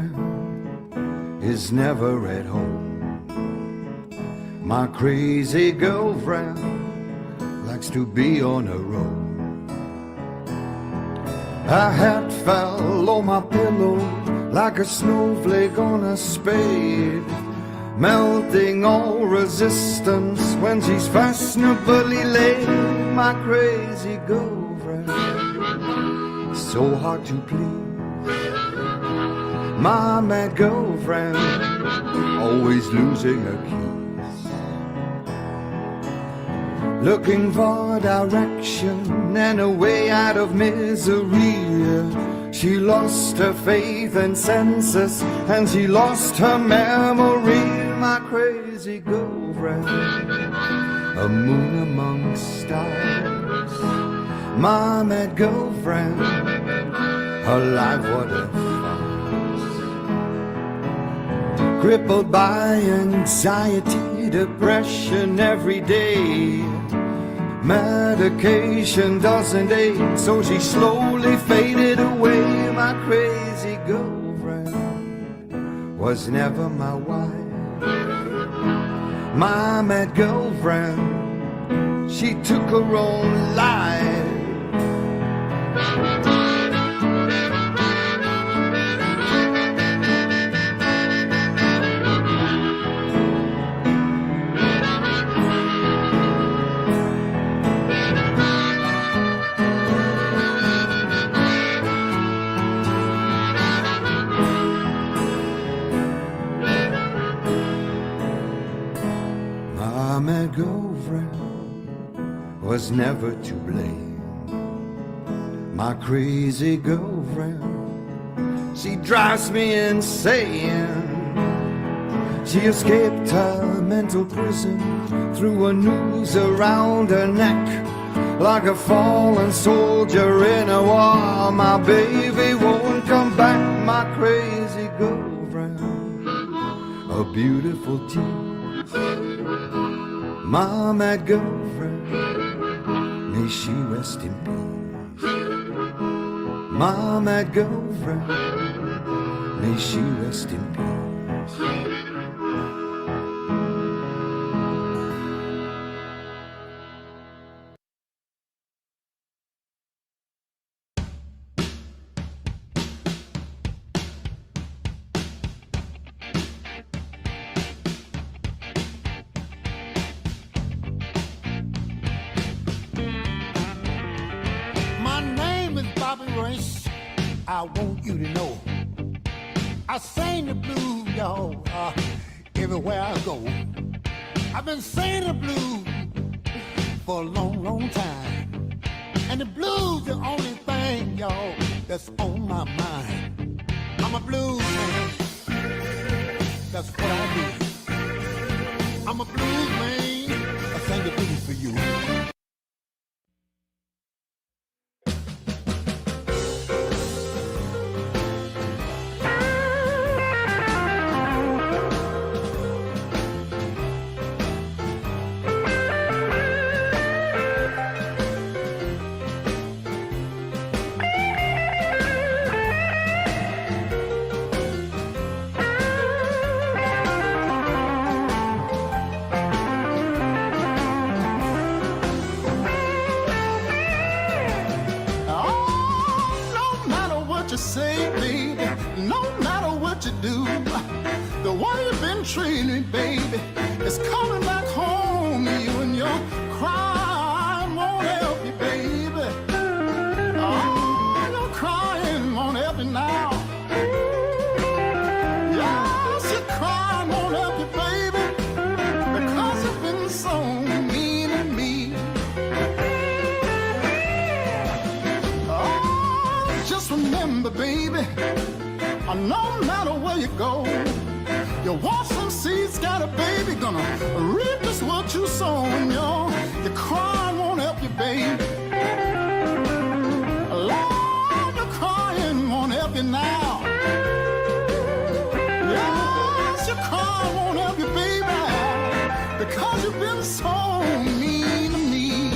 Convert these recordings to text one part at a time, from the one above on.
girlfriend is never at home. My crazy girlfriend likes to be on her own. Her hat fell on my pillow like a snowflake on a spade, melting all resistance when she's fashionably late. My crazy girlfriend, so hard to please. My mad girlfriend, always losing her keys. Looking for direction and a way out of misery. She lost her faith and senses, and she lost her memory. My crazy girlfriend, a moon among stars. My mad girlfriend, her life what a farce. Crippled by anxiety, depression every day. Medication doesn't aid, so she slowly faded away. My crazy girlfriend was never my wife. My mad girlfriend, she took her own life. My girlfriend was never to blame. My crazy girlfriend, she drives me insane. She escaped her mental prison, threw a noose around her neck, like a fallen soldier in a war. My baby won't come back. My crazy girlfriend, a beautiful tease. My mad girlfriend, may she rest in peace. My mad girlfriend, may she rest in peace. I want you to know I sing the blues, y'all, everywhere I go. I've been singing the blues for a long, long time. And the blues the only thing, y'all, that's on my mind. I'm a blues man, that's what I do. I'm a blues man, I sing the blues for you. Treated, baby, it's coming back home. You and your crying won't help you, baby. Oh, your crying won't help you now. Yes, your crying won't help you, baby, because you've been so mean to me. Oh, just remember, baby, no matter where you go, you want some seeds, got a baby, gonna reap just what you sow. Your crying won't help you, baby. Lord, your crying won't help you now. Yes, your crying won't help you, baby, because you've been so mean to me.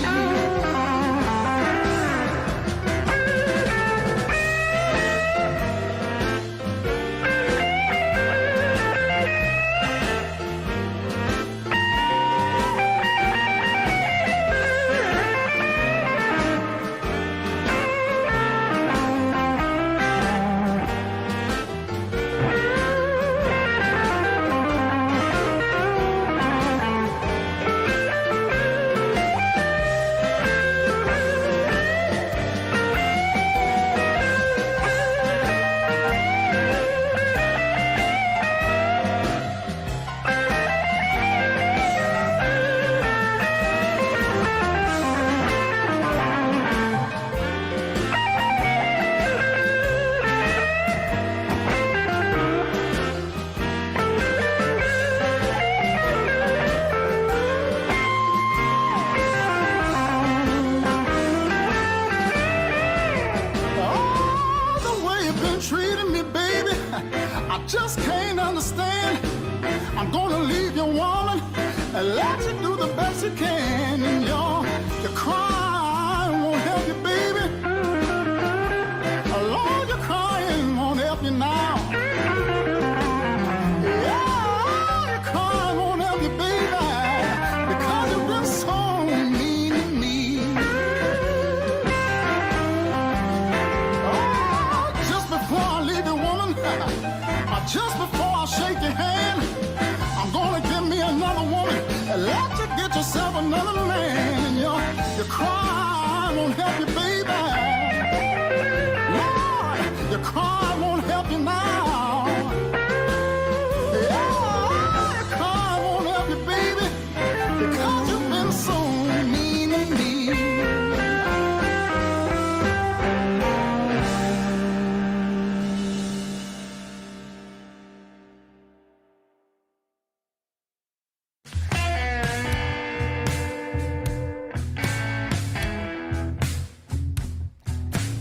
just can't understand. I'm gonna leave you, woman, and let you do the best you can. And your crying won't help you, baby. Lord, your crying won't help you now. Yeah, your crying won't help you, baby, because you've been so mean to me. Oh, just before I leave you, woman, just before I shake your hand, I'm gonna give me another woman and let you get yourself another man. And your cry won't help you, baby. Lord, your cry won't help you now. Yeah, your cry won't help you, baby, because you've been so mean to me.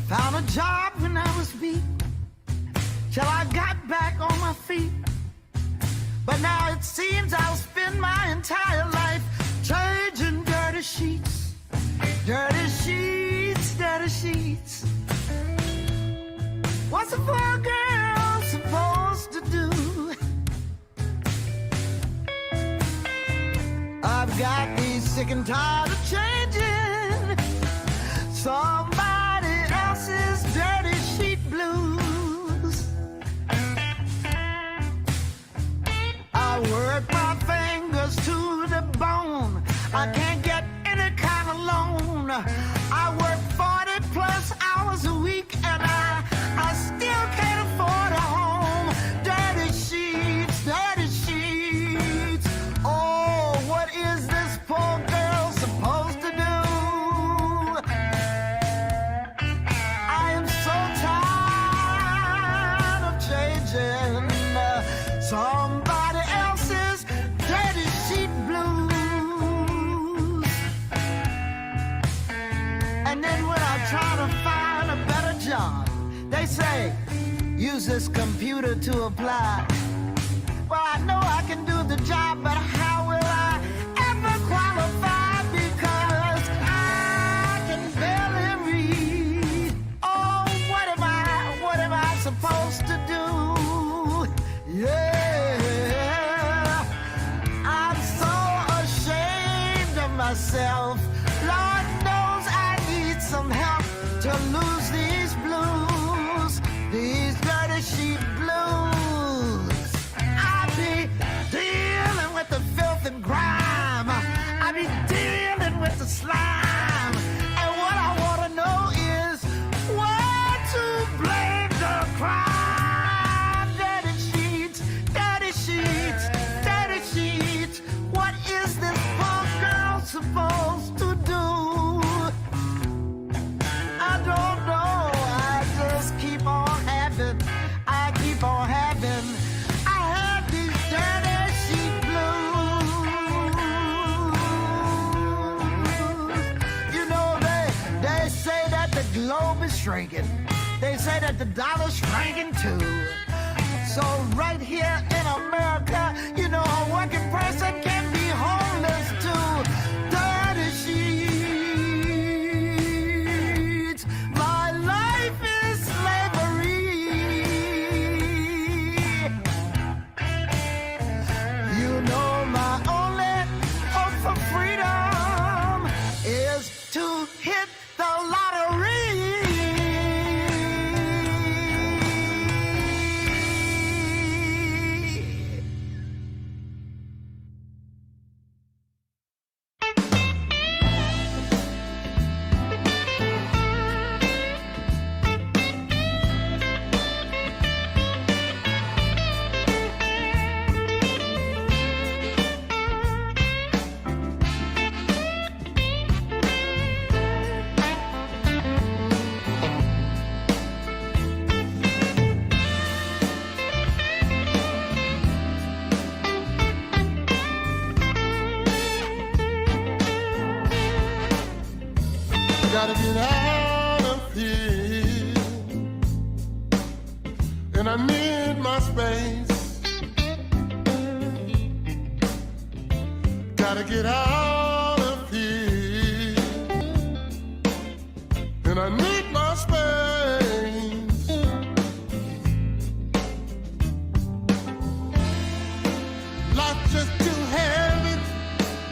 Found a job when I was beat, till I got back on my feet. But now it seems I'll spend my entire life changing dirty sheets. Dirty sheets, dirty sheets. What's a poor girl supposed to do? I've got me sick and tired of changing somebody else's dirty sheet blues. I work my fingers to the bone. I can't get any kind of loan. I work 40 plus hours a week, and I still can't afford a home. Dirty sheets, dirty sheets. Oh, what is this poor girl supposed to do? I am so tired of changing somebody else's dirty sheet blues. And then when I try to find a better job, they say, use this computer to apply. Well, I know I can do the job, but how will I ever qualify? Because I can barely read. Oh, what am I supposed to do? Yeah, I'm so ashamed of myself. Lord knows I need some help to lose these blues, these dirty sheet blues. I be dealing with the filth and grime. I be dealing with the slime. And what I want to know is where to blame the crime. Dirty sheets, dirty sheets, dirty sheets. What is this poor girl supposed to do? I don't know. I just keep on having. I keep on having. I have these dirty sheet blues. You know, they say that the globe is shrinking. They say that the dollar's shrinking too. So right here in America, you know, a working person can be homeless too. Dirty sheets. My life is slavery. You know, my only hope for freedom is to hit the lottery. Gotta get out of here, and I need my space. gotta get out of here, and I need my space. Life's just too heavy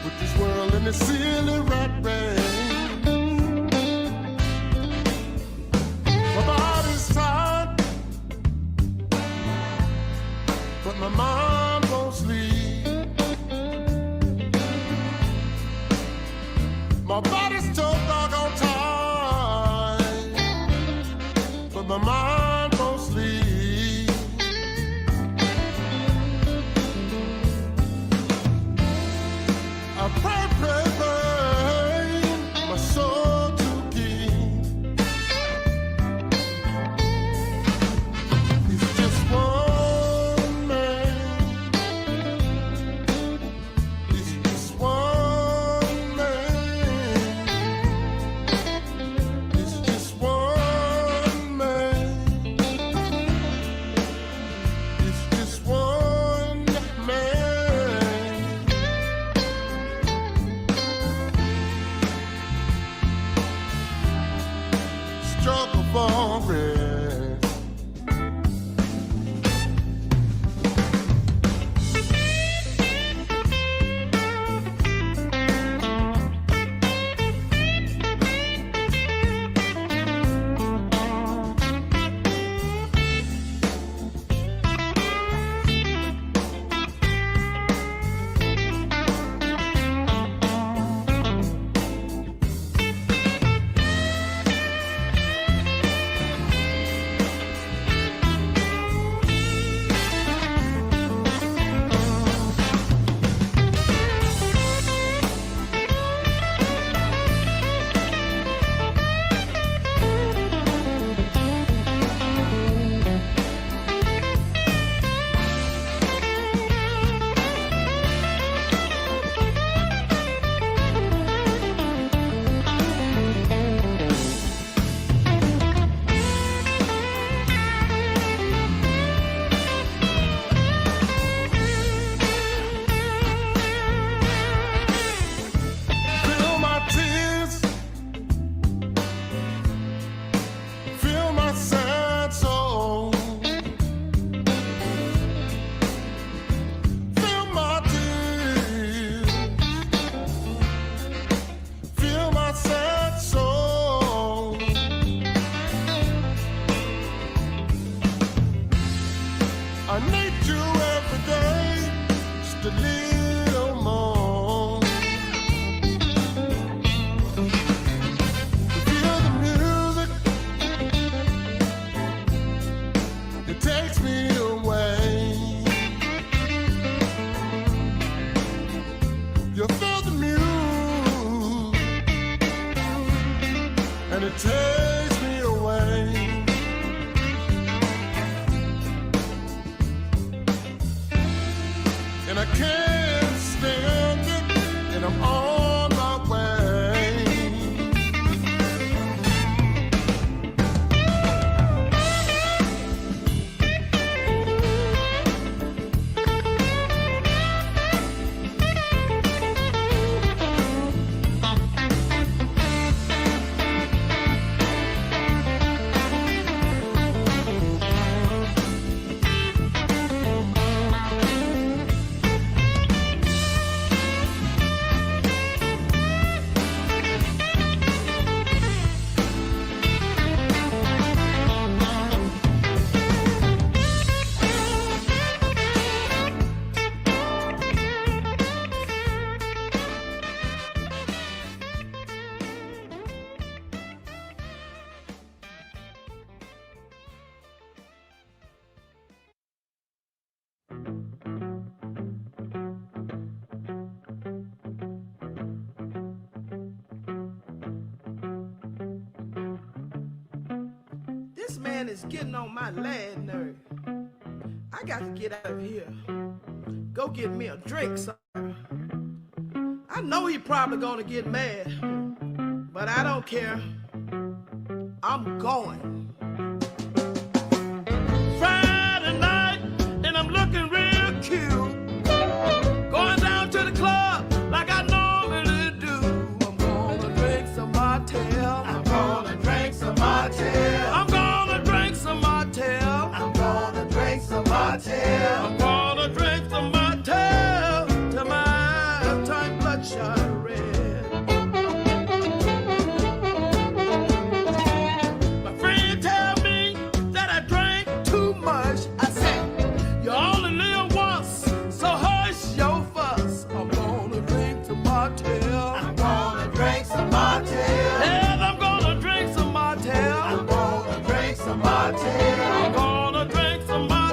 with this world and the silly rat race. My body's tired, but my mind won't sleep. My body's so doggone tired, but my mind won't sleep. I pray, pray, pray, my soul to keep. It's just one man. It's just one man. It's just one man. It's just one man. Struggle for it. Feel my tears, feel my sad soul. Feel my tears, feel my sad soul. I need you every day, just a little more. Feel the music, it takes me away. You feel the music, and it takes me away. And I can't stand it, and I'm on my way. This man is getting on my last nerve. I got to get out of here. Go get me a drink, son. I know he probably gonna get mad, but I don't care. I'm going. Friday night, and I'm looking real cute. Going down to the club like I Martell. I'm gonna drink some Martell till my time bloodshot red. My friend tell me that I drank too much. I said, you only live once, so hush your fuss. I'm gonna drink some Martell. I'm gonna drink some Martell. Yes, I'm gonna drink some Martell. I'm gonna drink some Martell. I'm gonna drink some Martell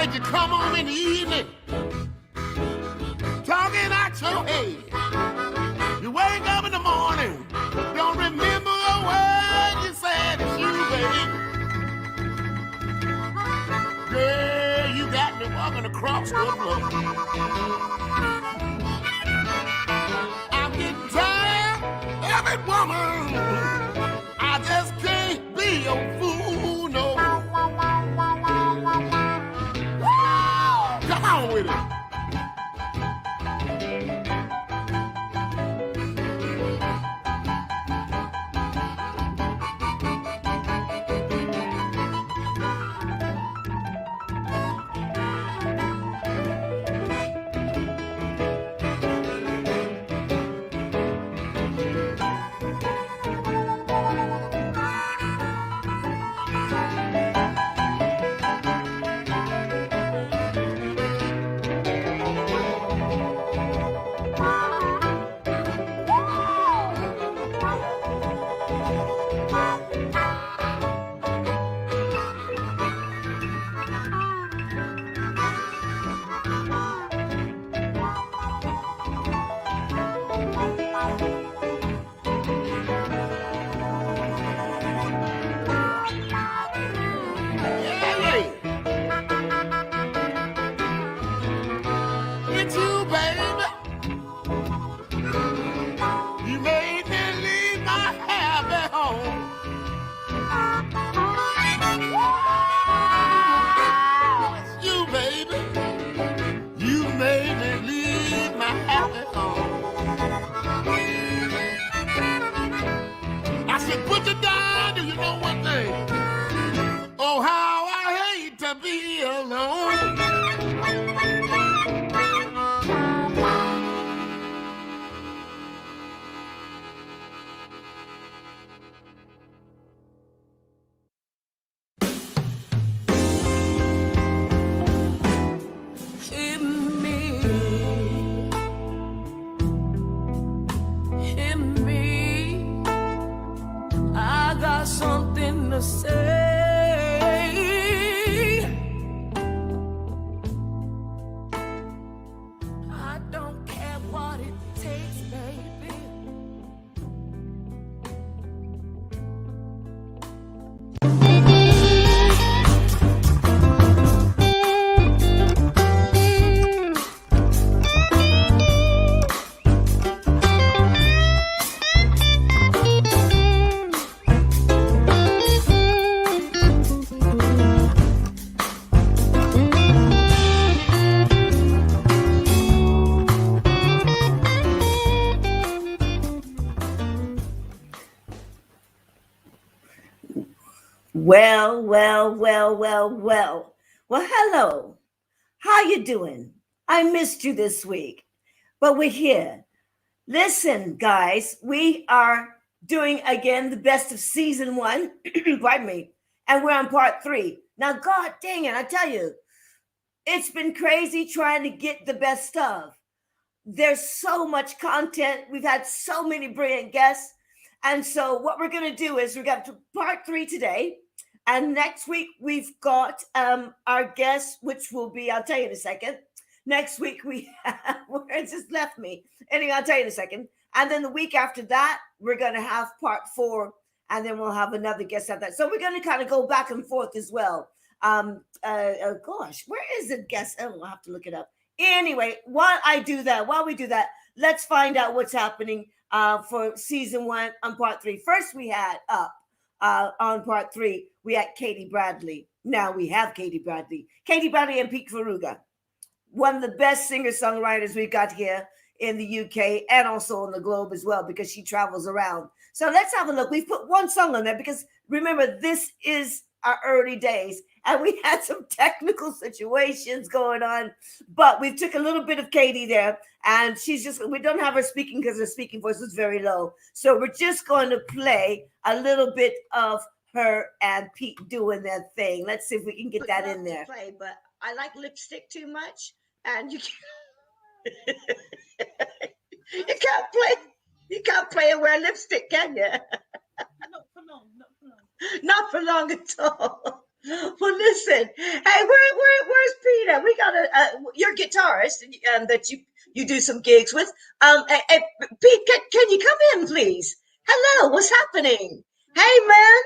and you come home in the evening, talking out your head. You wake up in the morning, don't remember a word you said. It's you, baby. Girl, you got me walking across the floor. I'm getting tired of it, woman. I just can't be your fool, no. Come on with it. It's you, baby. You made me leave my happy home. It's you, baby. You made me leave my happy home. I said, put you down. Do you know one thing? Oh, how I hate to be alone. Something to say. I don't care what it takes, baby. Well. Well, hello. How you doing? I missed you this week, but we're here. Listen, guys, we are doing again the best of season 1, pardon me, and we're on part 3. Now, God dang it, I tell you, it's been crazy trying to get the best of. There's so much content. We've had so many brilliant guests. And so what we're going to do is we got to part 3 today. And next week, we've got our guest, which will be, I'll tell you in a second. Next week, we have, it just left me. Anyway, I'll tell you in a second. And then the week after that, we're going to have part 4. And then we'll have another guest at that. So we're going to kind of go back and forth as well. Gosh, where is the guest? Oh, I'll have to look it up. Anyway, while we do that, let's find out what's happening for season 1 on part 3. First, we had on part 3, we had Katie Bradley. Now we have Katie Bradley and Pete Faruga, one of the best singer-songwriters we've got here in the UK and also on the globe as well, because she travels around. So let's have a look. We've put one song on there because remember, this is our early days and we had some technical situations going on, but we took a little bit of Katie there and we don't have her speaking because her speaking voice was very low. So we're just going to play a little bit of her and Pete doing their thing. Let's see if we can get that in there. Play, but I like lipstick too much and you you can't play and wear lipstick, can you? Not for long at all. Well, listen. Hey, where's Peter? We got your guitarist that you do some gigs with. Pete, can you come in, please? Hello, what's happening? Hey, man,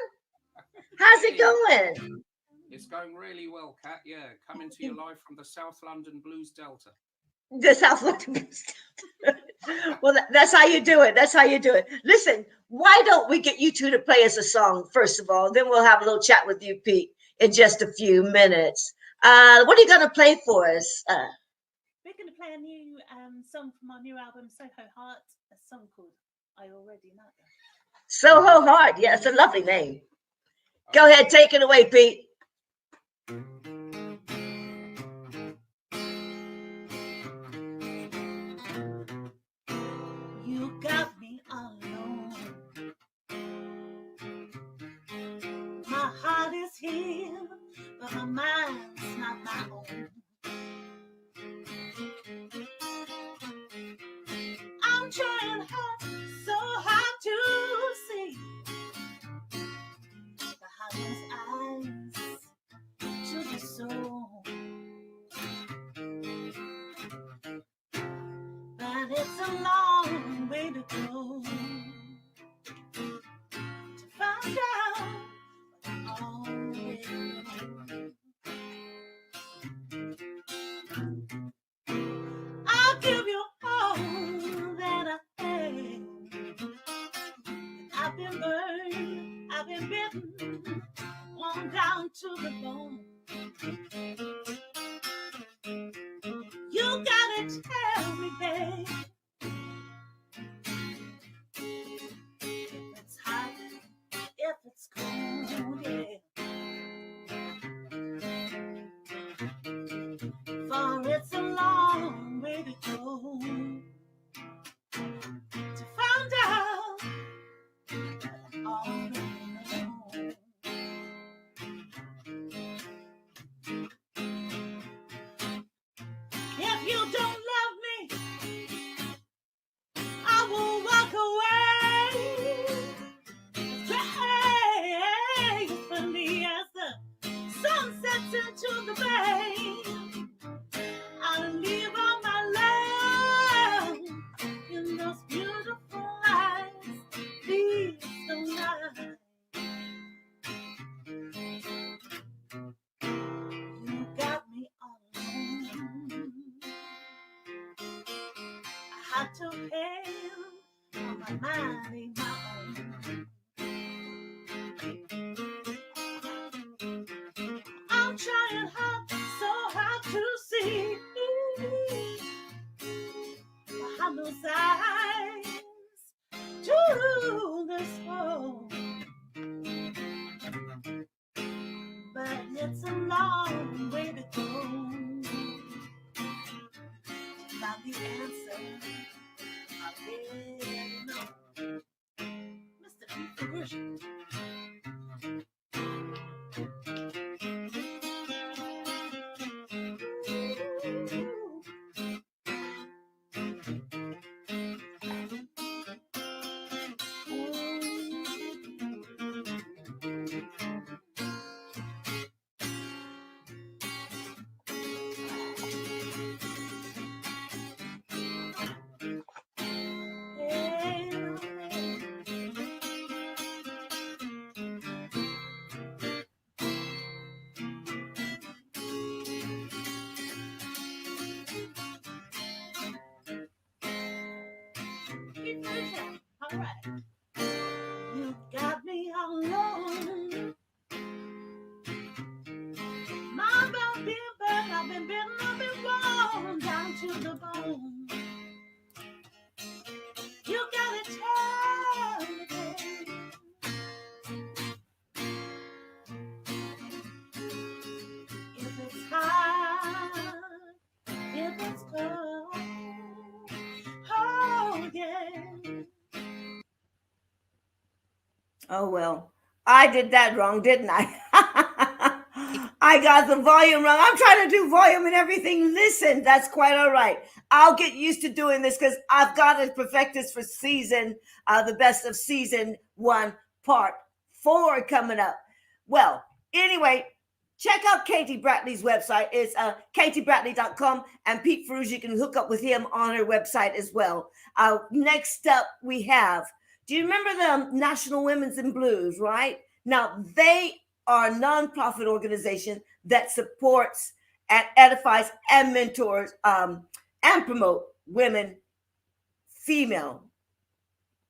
how's it Hey, going? it's going really well, Kat. Yeah, coming to you live from the South London Blues Delta. The South London. Well, that's how you do it. That's how you do it. Listen, why don't we get you two to play us a song first of all? Then we'll have a little chat with you, Pete, in just a few minutes. What are you going to play for us? We're going to play a new song from our new album, Soho Heart, a song called I Already Know. Soho Heart. Yeah, it's a lovely name. Go ahead, take it away, Pete. You got me alone. My heart is healed, but my mind's not my own. I'm trying so hard to see behind those eyes to the soul. But it's a long way to go to find out what I already know. I'll give you all that I have. I've been burned, I've been bitten, worn down to the bone. You gotta tell me, babe, if it's hot, if it's cold, yeah. For it's a long way to go to find out what I already know. If you don't love me, I will walk away. Gracefully as the sun sets into the bay, I'll leave all my love in those beautiful eyes. Please don't lie. You got me all alone. I had to pay on my mind ain't my own. I'm trying so hard to see behind those eyes to the soul. But it's a long way to go to find the answer I really know. Mr. Pete Version. All right. You got me all alone. My bone been burned, I've been bitten, I've been worn down to the bone. You gotta tell me, babe, if it's hot, if it's cold. Oh, yeah. Oh, well, I did that wrong, didn't I? I got the volume wrong. I'm trying to do volume and everything. Listen, that's quite all right. I'll get used to doing this because I've got to perfect this for the best of season 1, part 4 coming up. Well, anyway, check out Katie Bradley's website. It's katiebradley.com, and Pete Ferruggia, you can hook up with him on her website as well. Next up, we have, do you remember the National Women's in Blues, right? Now, they are a nonprofit organization that supports and edifies and mentors and promote women, female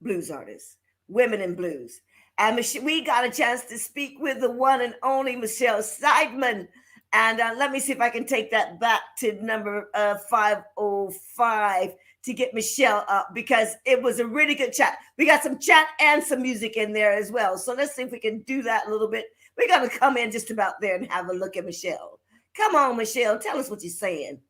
blues artists, women in blues. And we got a chance to speak with the one and only Michelle Seidman. And let me see if I can take that back to number 505 to get Michelle up, because it was a really good chat. We got some chat and some music in there as well. So let's see if we can do that a little bit. We're going to come in just about there and have a look at Michelle. Come on, Michelle. Tell us what you're saying.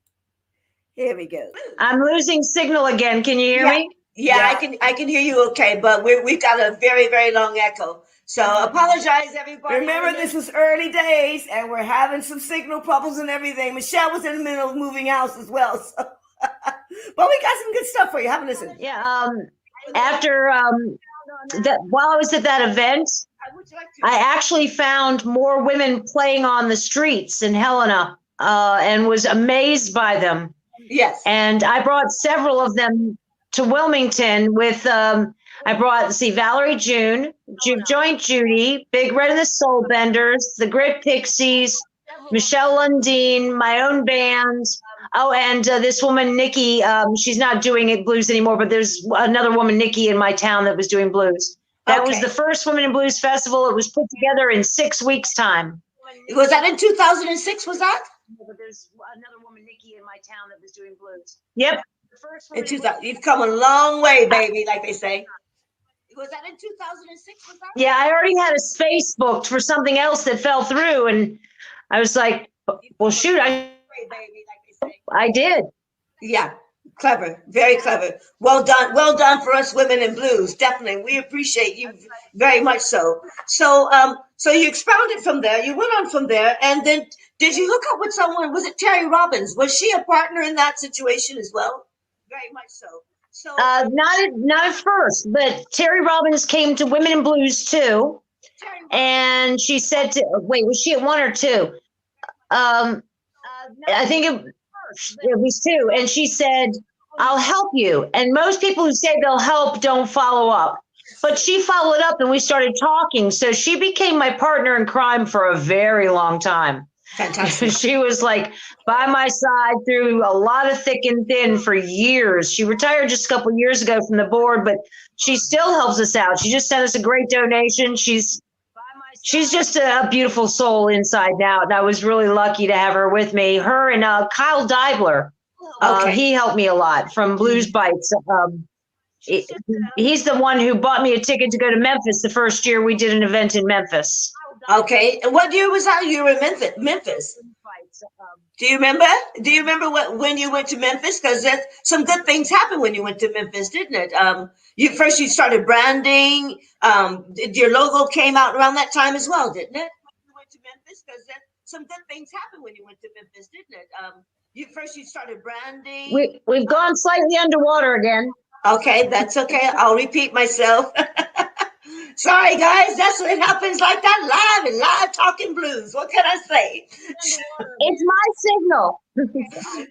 Here we go. I'm losing signal again. Can you hear me? Yeah, I can hear you okay, but we've got a very, very long echo. So apologize, everybody. Remember, this was early days, and we're having some signal problems and everything. Michelle was in the middle of moving house as well. So. But we got some good stuff for you. Have a listen. Yeah. After while I was at that event, I actually found more women playing on the streets in Helena and was amazed by them. Yes. And I brought several of them to Wilmington with, I brought, Valerie June, Joint Judy, Big Red and the Soul Benders, the Grit Pixies, Michelle Lundeen, my own band. Oh, and this woman, Nikki, she's not doing it blues anymore, but there's another woman, Nikki, in my town that was doing blues. That was the first Women in Blues Festival. It was put together in 6 weeks' time. Was that in 2006, was that? But there's another woman, Nikki, in my town that was doing blues. Yep. In 2000, you've come a long way, baby, like they say. Was that in 2006? Was that? Yeah, I already had a space booked for something else that fell through, and I was like, well, shoot, I did. Yeah, clever, very clever. Well done for us women in blues. Definitely, we appreciate you very much so. So you expounded from there. You went on from there, and then did you hook up with someone? Was it Terry Robbins? Was she a partner in that situation as well? Very much so. So not at first, but Terry Robbins came to Women in Blues too, and she said to wait, was she at 1 or 2? I think it was 2, and she said, "I'll help you." And most people who say they'll help don't follow up, but she followed up, and we started talking. So she became my partner in crime for a very long time. Fantastic. She was like by my side through a lot of thick and thin for years. She retired just a couple years ago from the board, but she still helps us out. She just sent us a great donation. She's just a beautiful soul inside now, and I was really lucky to have her with me. Her and Kyle Deibler. He helped me a lot from Blues Bites. He's the one who bought me a ticket to go to Memphis the first year we did an event in Memphis. Okay, and what year was that? You were in Memphis. Do you remember? Do you remember when you went to Memphis? Because some good things happened when you went to Memphis, didn't it? You started branding. Your logo came out around that time as well, didn't it? You went to Memphis because some good things happened when you went to Memphis, didn't it? You started branding. We've gone slightly underwater again. Okay, that's okay. I'll repeat myself. Sorry, guys, that's what happens like that live talking blues. What can I say? It's my signal.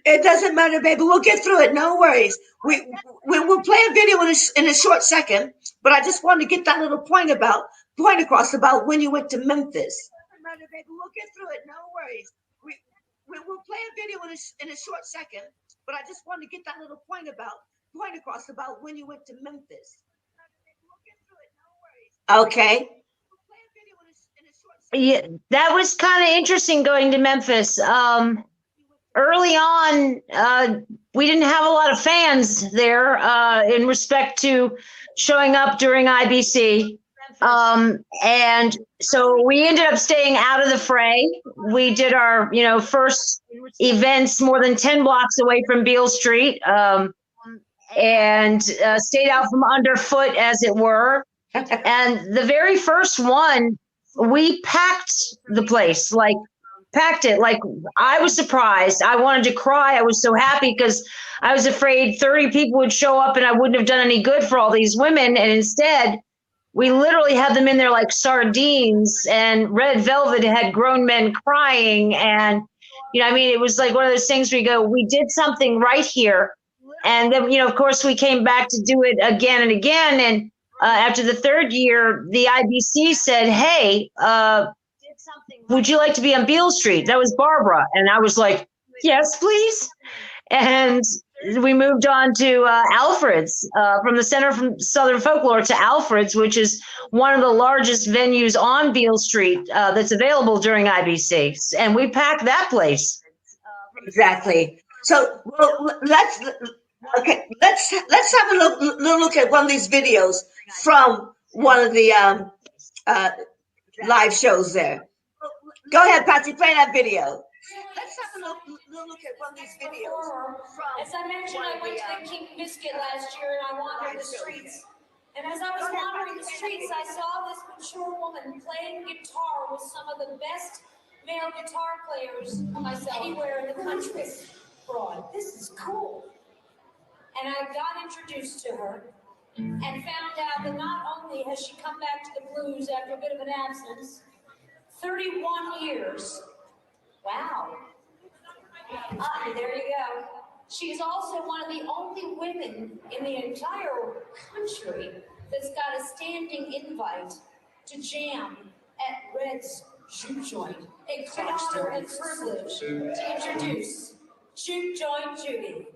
It doesn't matter, baby. We'll get through it. No worries. We'll play a video in a short second, but I just wanted to get that little point across about when you went to Memphis. Doesn't matter, baby. We'll get through it. No worries. We'll play a video in a short second, but I just wanted to get that little point across about when you went to Memphis. Okay. Yeah, that was kind of interesting going to Memphis. Early on, we didn't have a lot of fans there in respect to showing up during IBC. And so we ended up staying out of the fray. We did our, first events more than 10 blocks away from Beale Street, and stayed out from underfoot, as it were. And the very first one, we packed the place, packed it. I was surprised. I wanted to cry. I was so happy because I was afraid 30 people would show up and I wouldn't have done any good for all these women. And instead, we literally had them in there like sardines, and Red Velvet had grown men crying. And, I mean, it was like one of those things where you go, we did something right here. And then, of course, we came back to do it again and again. And after the third year, the IBC said, hey, would you like to be on Beale Street? That was Barbara. And I was like, yes, please. And we moved on to Alfred's, from the Center for Southern Folklore to Alfred's, which is one of the largest venues on Beale Street that's available during IBC. And we packed that place. Exactly. So let's have a little look at one of these videos from one of the live shows there. Go ahead, Patsy, play that video. Let's have a little look at one of these videos. As I mentioned, I went to the King Biscuit last year and I wandered the streets. And as I was wandering the streets, I saw this mature woman playing guitar with some of the best male guitar players anywhere in the country. Broad, this is cool. And I got introduced to her and found out that not only has she come back to the blues after a bit of an absence, 31 years. Wow. There you go. She's also one of the only women in the entire country that's got a standing invite to jam at Red's Juke Joint. A great honor and privilege to introduce Juke Joint Judy.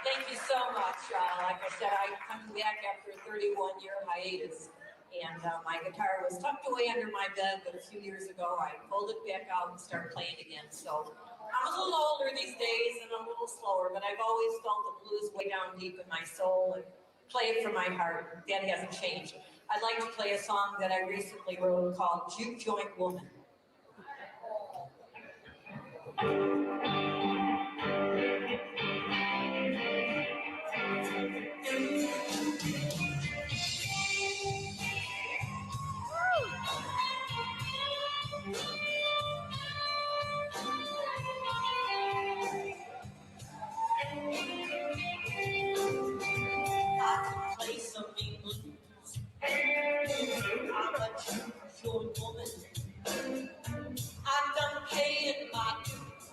Thank you so much. Like I said, I come back after a 31-year hiatus. And my guitar was tucked away under my bed, but a few years ago I pulled it back out and started playing again. So I'm a little older these days and I'm a little slower, but I've always felt the blues way down deep in my soul and play it from my heart. That hasn't changed. I'd like to play a song that I recently wrote called Juke Joint Woman. Play some English blues. I'm a juke joint woman. I'm done paying my dues.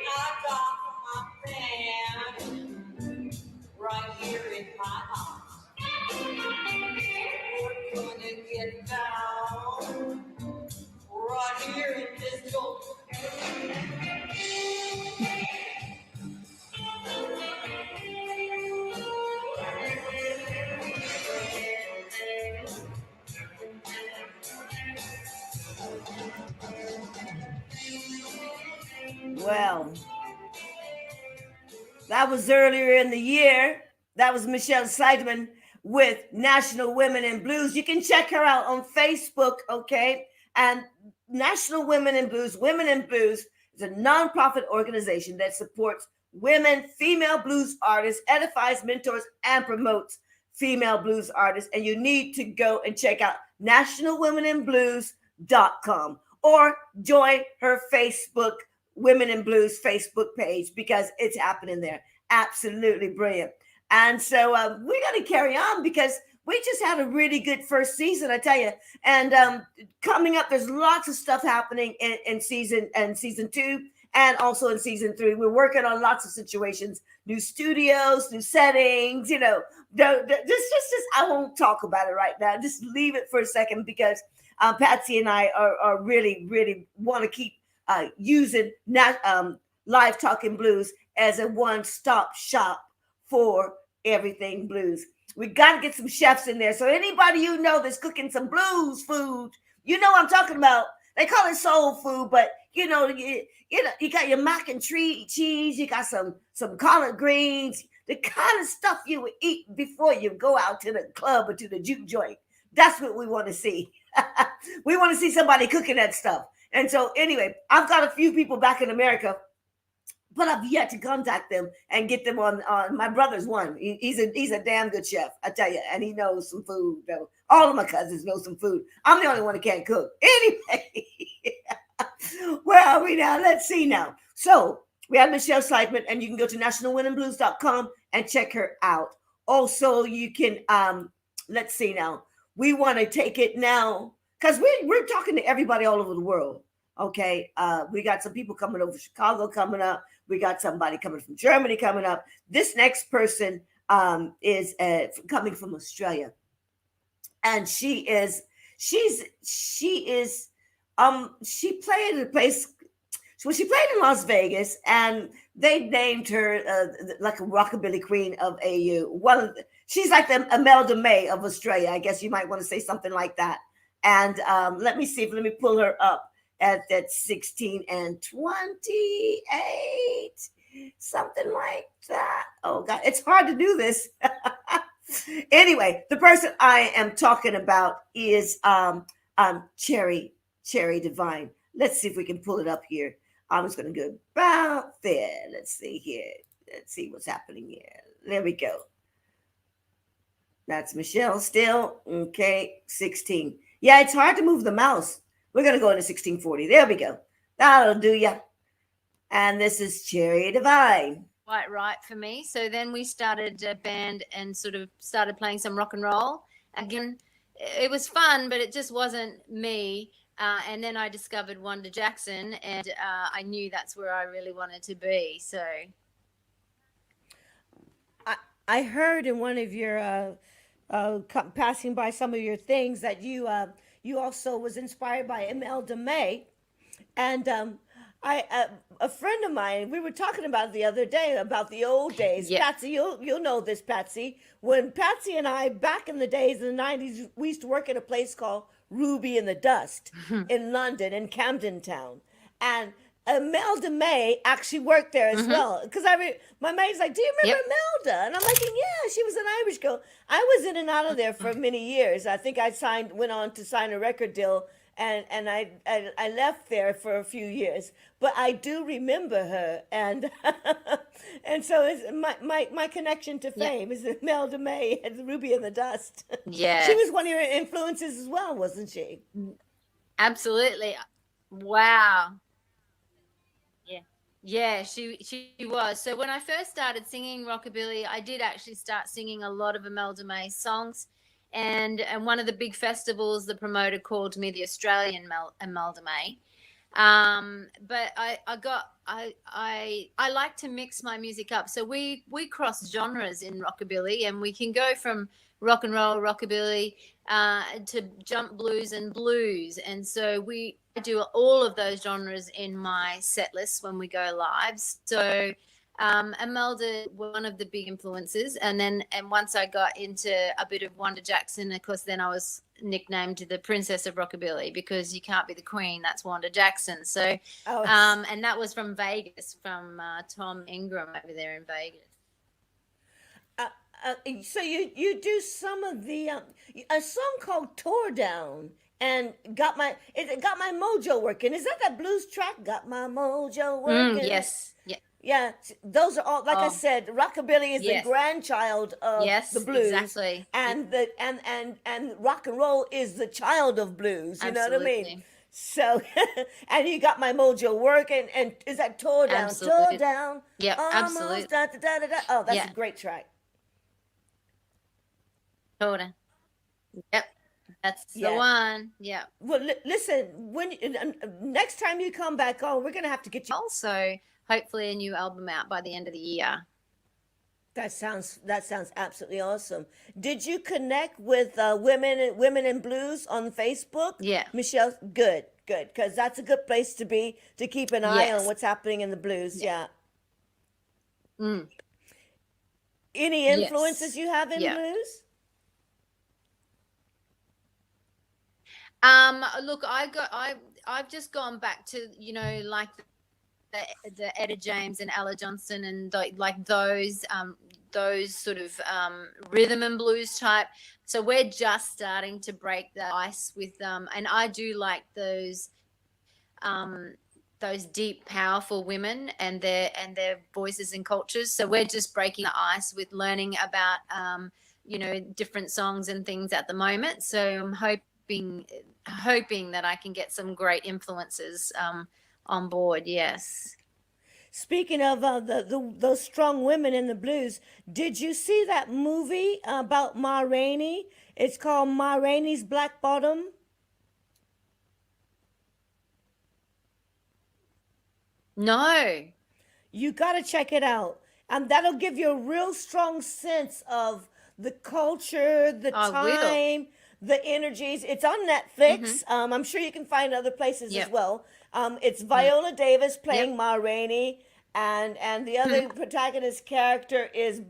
I got my band right here in my house. We're gonna get down right here in this joint. Well, that was earlier in the year. That was Michelle Seidman with National Women in Blues. You can check her out on Facebook, okay? And National Women in Blues is a nonprofit organization that supports women, female blues artists, edifies, mentors, and promotes female blues artists. And you need to go and check out nationalwomeninblues.com or join her Facebook Women in Blues Facebook page because it's happening there. Absolutely brilliant. And so we're going to carry on because we just had a really good first season, I tell you. And coming up, there's lots of stuff happening in season 2 and also in season 3. We're working on lots of situations, new studios, new settings, just I won't talk about it right now. Just leave it for a second because Patsy and I are really, really want to keep using Live Talking Blues as a one-stop shop for everything blues. We got to get some chefs in there. So anybody you know that's cooking some blues food, you know what I'm talking about. They call it soul food, but you got your mac and cheese, you got some collard greens, the kind of stuff you would eat before you go out to the club or to the juke joint. That's what we want to see. We want to see somebody cooking that stuff. And so anyway, I've got a few people back in America, but I've yet to contact them and get them on. My brother's one. He's a damn good chef, I tell you, and he knows some food. Though. All of my cousins know some food. I'm the only one who can't cook. Anyway, where are we now? Let's see now. So we have Michelle Seidman, and you can go to nationalwomeninblues.com and check her out. Also, you can let's see now. We want to take it now because we're talking to everybody all over the world. Okay, we got some people coming over Chicago coming up. We got somebody coming from Germany coming up. This next person is coming from Australia, and she played at a place. So she played in Las Vegas, and they named her like a rockabilly queen of AU. She's like the Imelda May of Australia. I guess you might want to say something like that. And let me see. Let me pull her up at that 16 and 28, something like that. Oh God, it's hard to do this. Anyway, the person I am talking about is Cherry Divine. Let's see if we can pull it up here. I'm just going to go about there. Let's see here. Let's see what's happening here. There we go. That's Michelle still. Okay, 16. Yeah, it's hard to move the mouse. We're going to go into 1640. There we go. That'll do ya. And this is Cherry Divine. Quite right for me. So then we started a band and sort of started playing some rock and roll. Again, it was fun, but it just wasn't me. And then I discovered Wanda Jackson, and I knew that's where I really wanted to be. So I heard in one of your passing by some of your things that you also was inspired by Imelda May, and a friend of mine, we were talking about it the other day about the old days. Yeah. Patsy, you'll know this, Patsy. When Patsy and I, back in the days in the 90s, we used to work in a place called Ruby in the Dust in London, in Camden Town. And Imelda May actually worked there as well. Because my mate's like, do you remember Imelda? And I'm like, yeah, she was an Irish girl. I was in and out of there for many years. I think I went on to sign a record deal, and I left there for a few years. But I do remember her, and and so it's my connection to fame is Imelda May and Ruby in the Dust. yeah, She was one of your influences as well, wasn't she? absolutely. Wow. Yeah, she was. So when I first started singing rockabilly, I did actually start singing a lot of Imelda May songs. And one of the big festivals, the promoter called me the Australian Imelda May. But I like to mix my music up. So we cross genres in rockabilly, and we can go from rock and roll, rockabilly, to jump blues and blues. And so we do all of those genres in my set list when we go live. So Imelda, one of the big influences, and once I got into a bit of Wanda Jackson, of course, then I was nicknamed the Princess of Rockabilly, because you can't be the Queen, that's Wanda Jackson. So, and that was from Vegas, from Tom Ingram over there in Vegas. So you do some of the a song called "Tore Down" and got my mojo working. Is that blues track? Got my mojo working. Yes. Yeah. Yeah, those are all, like I said, rockabilly is the grandchild of the blues, exactly. And and rock and roll is the child of blues. You know what I mean? So, and you got my mojo working, and is that "Tore Down"? Absolutely. Tore down. Yeah, absolutely. Da, da, da, da, da. Oh, that's a great track. Tore Down. Yep. That's the one. Yeah. Well, listen, when next time you come back on, we're gonna have to get you. Also, hopefully, a new album out by the end of the year. That sounds absolutely awesome. Did you connect with women in blues on Facebook? Yeah, Michelle, good, because that's a good place to be, to keep an eye on what's happening in the blues. Yeah. Any influences you have in blues? Look, I've just gone back to, like the Etta James and Ella Johnson and like those sort of rhythm and blues type. So we're just starting to break the ice with and I do like those deep, powerful women and their voices and cultures. So we're just breaking the ice with learning about different songs and things at the moment. So I'm hoping that I can get some great influences on board. Yes. Speaking of those strong women in the blues, did you see that movie about Ma Rainey? It's called Ma Rainey's Black Bottom. No. You got to check it out. And that'll give you a real strong sense of the culture, the I will. time, the energies. It's on Netflix. I'm sure you can find other places as Yep. well. It's Viola Davis playing Yep. Ma Rainey, and the other protagonist character is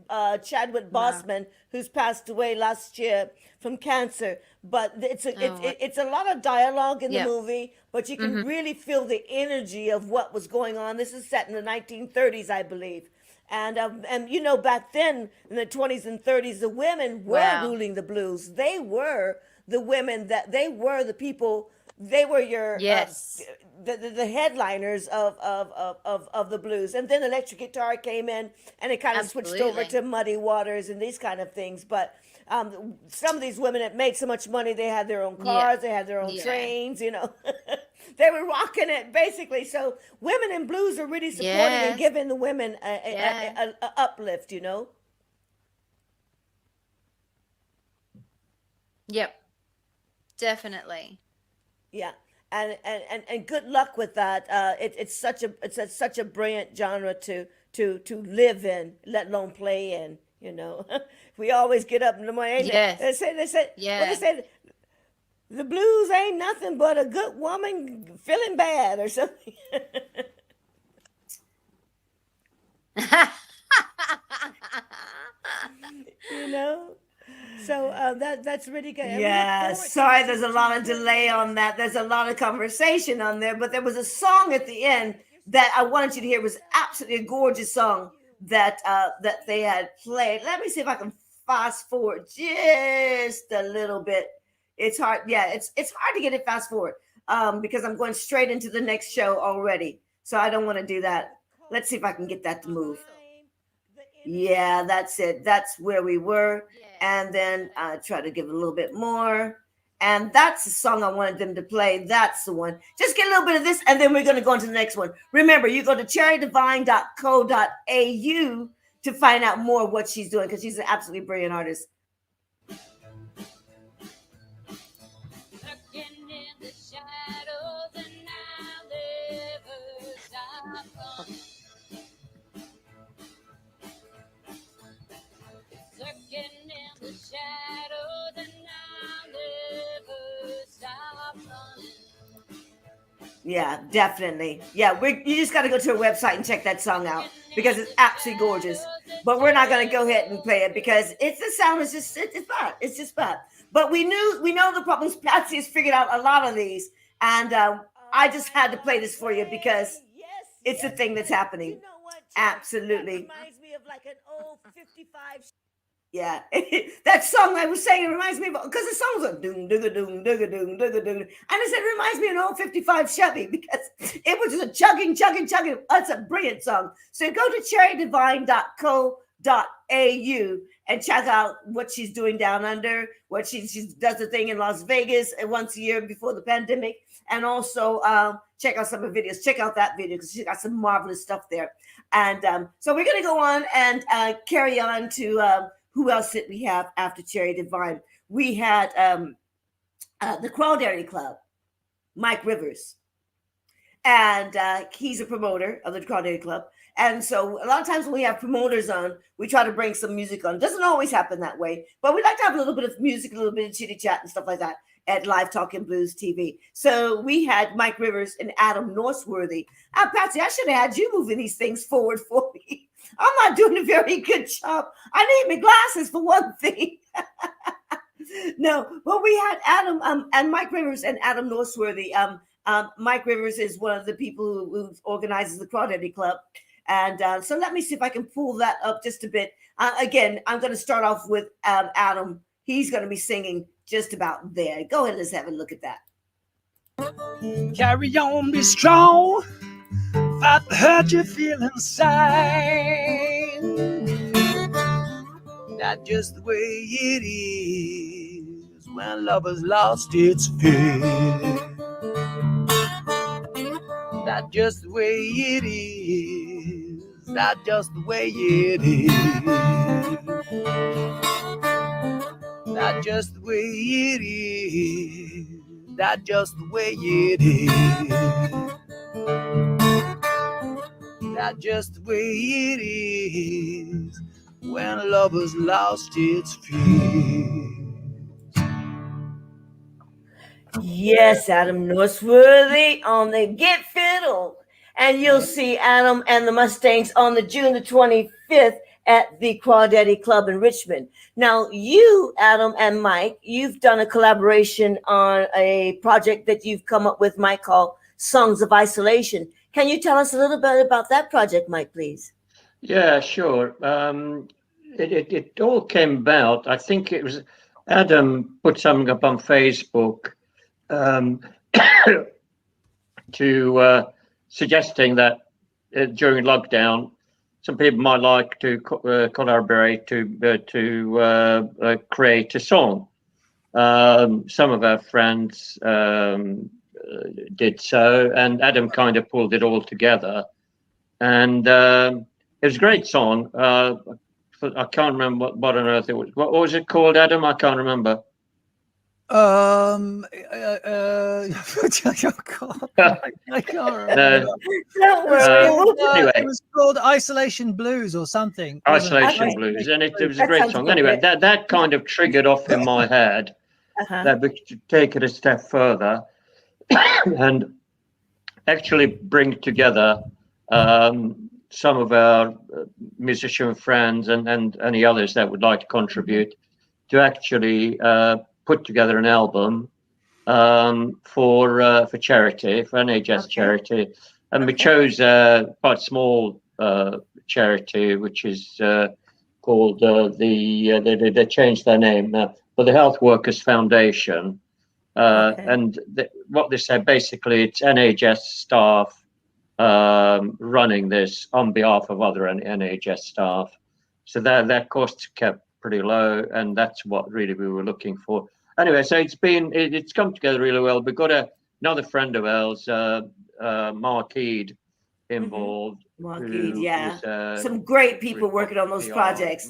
Chadwick Boseman, who's passed away last year from cancer. But it's a lot of dialogue in the Yep. movie, but you can really feel the energy of what was going on. This is set in the 1930s, I believe. And you know, back then in the 20s and 30s, the women were Wow. ruling the blues. They were the women they were the people. They were your Yes. the headliners of the blues. And then electric guitar came in, and it kind of switched over Absolutely. to Muddy Waters and these kind of things. But some of these women that made so much money, they had their own cars, they had their own Yeah. trains, you know. They were rocking it basically. So women in blues are really supporting and Yes. giving the women Yeah. a uplift, you know. Yep. Definitely. Yeah, and good luck with that. It's such a brilliant genre to live in, let alone play in. You know, we always get up in the morning. Yes. They say Yeah. well, they say the blues ain't nothing but a good woman feeling bad or something. You know. So that's really good. And we look Yeah, forward to sorry, the there's a season lot of two. delay on that. There's a lot of conversation on there, but there was a song at the end that I wanted you to hear. It was absolutely a gorgeous song that they had played. Let me see if I can fast forward just a little bit. It's hard, yeah, it's hard to get it fast forward because I'm going straight into the next show already. So I don't want to do that. Let's see if I can get that to move. Yeah, that's it. That's where we were. And then try to give it a little bit more. And that's the song I wanted them to play. That's the one. Just get a little bit of this, and then we're going to go on to the next one. Remember, you go to cherrydivine.co.au to find out more of what she's doing, because she's an absolutely brilliant artist. Yeah, definitely. Yeah, you just got to go to her website and check that song out because it's absolutely gorgeous. But we're not going to go ahead and play it because the sound is just it's bad. It's just bad. But we know the problems. Patsy has figured out a lot of these, and I just had to play this for you because it's the thing that's happening. You know what? Absolutely. That reminds me of like an old 55. Yeah, that song I was saying, it reminds me of, because the song's like doom dooga doom dooga doom dooga doom, and I said it reminds me of an old 55 Chevy because it was just a chugging. That's a brilliant song. So go to cherrydivine.co.au and check out what she's doing down under. What she does the thing in Las Vegas once a year before the pandemic, and also check out some of the videos. Check out that video because she's got some marvelous stuff there. And so we're gonna go on and carry on to. Who else did we have after Cherry Divine? We had the Crawdaddy Club, Mike Rivers. And he's a promoter of the Crawdaddy Club. And so a lot of times when we have promoters on, we try to bring some music on. It doesn't always happen that way, but we like to have a little bit of music, a little bit of chitty chat and stuff like that at Live Talking Blues TV. So we had Mike Rivers and Adam Northworthy. Patsy, I should have had you moving these things forward for me. I'm not doing a very good job. I need my glasses for one thing. No, but we had Adam and Mike Rivers and Adam Northworthy. Mike Rivers is one of the people who organizes the Crawdaddy Club. And so let me see if I can pull that up just a bit. Again, I'm going to start off with Adam. He's going to be singing just about there. Go ahead, let's have a look at that. Carry on, be strong. Fight the hurt you feel inside. Not just the way it is when love has lost its fear. That That's just the way it is. That's just the way it is. That's just the way it is. That's just the way it is. That's just the way it is when love has lost its fear. Yes, Adam Northworthy on the Get Fiddle. And you'll see Adam and the Mustangs on the June the 25th at the Crawdaddy Club in Richmond. Now, you, Adam and Mike, you've done a collaboration on a project that you've come up with, Mike, called Songs of Isolation. Can you tell us a little bit about that project, Mike, please? Yeah, sure. It all came about. I think it was Adam put something up on Facebook to suggesting that during lockdown, some people might like to collaborate to create a song. Some of our friends did so, and Adam kind of pulled it all together. And it was a great song. I can't remember what on earth it was. What was it called, Adam? I can't remember. I can't remember. Anyway, it was called Isolation Blues or something. Isolation Blues, and it was a great song. Anyway, that kind of triggered off in my head that we should take it a step further and actually bring together some of our musician friends and any others that would like to contribute to actually put together an album for charity, for NHS charity, and we chose quite small charity, which is called they changed their name now, but the Health Workers Foundation. And what they said basically, it's NHS staff running this on behalf of other NHS staff, so their costs kept pretty low, and that's what really we were looking for. Anyway, so it's come together really well. We've got another friend of ours, Mark Eade, involved. Mark Eade, yeah. Some great people working on those projects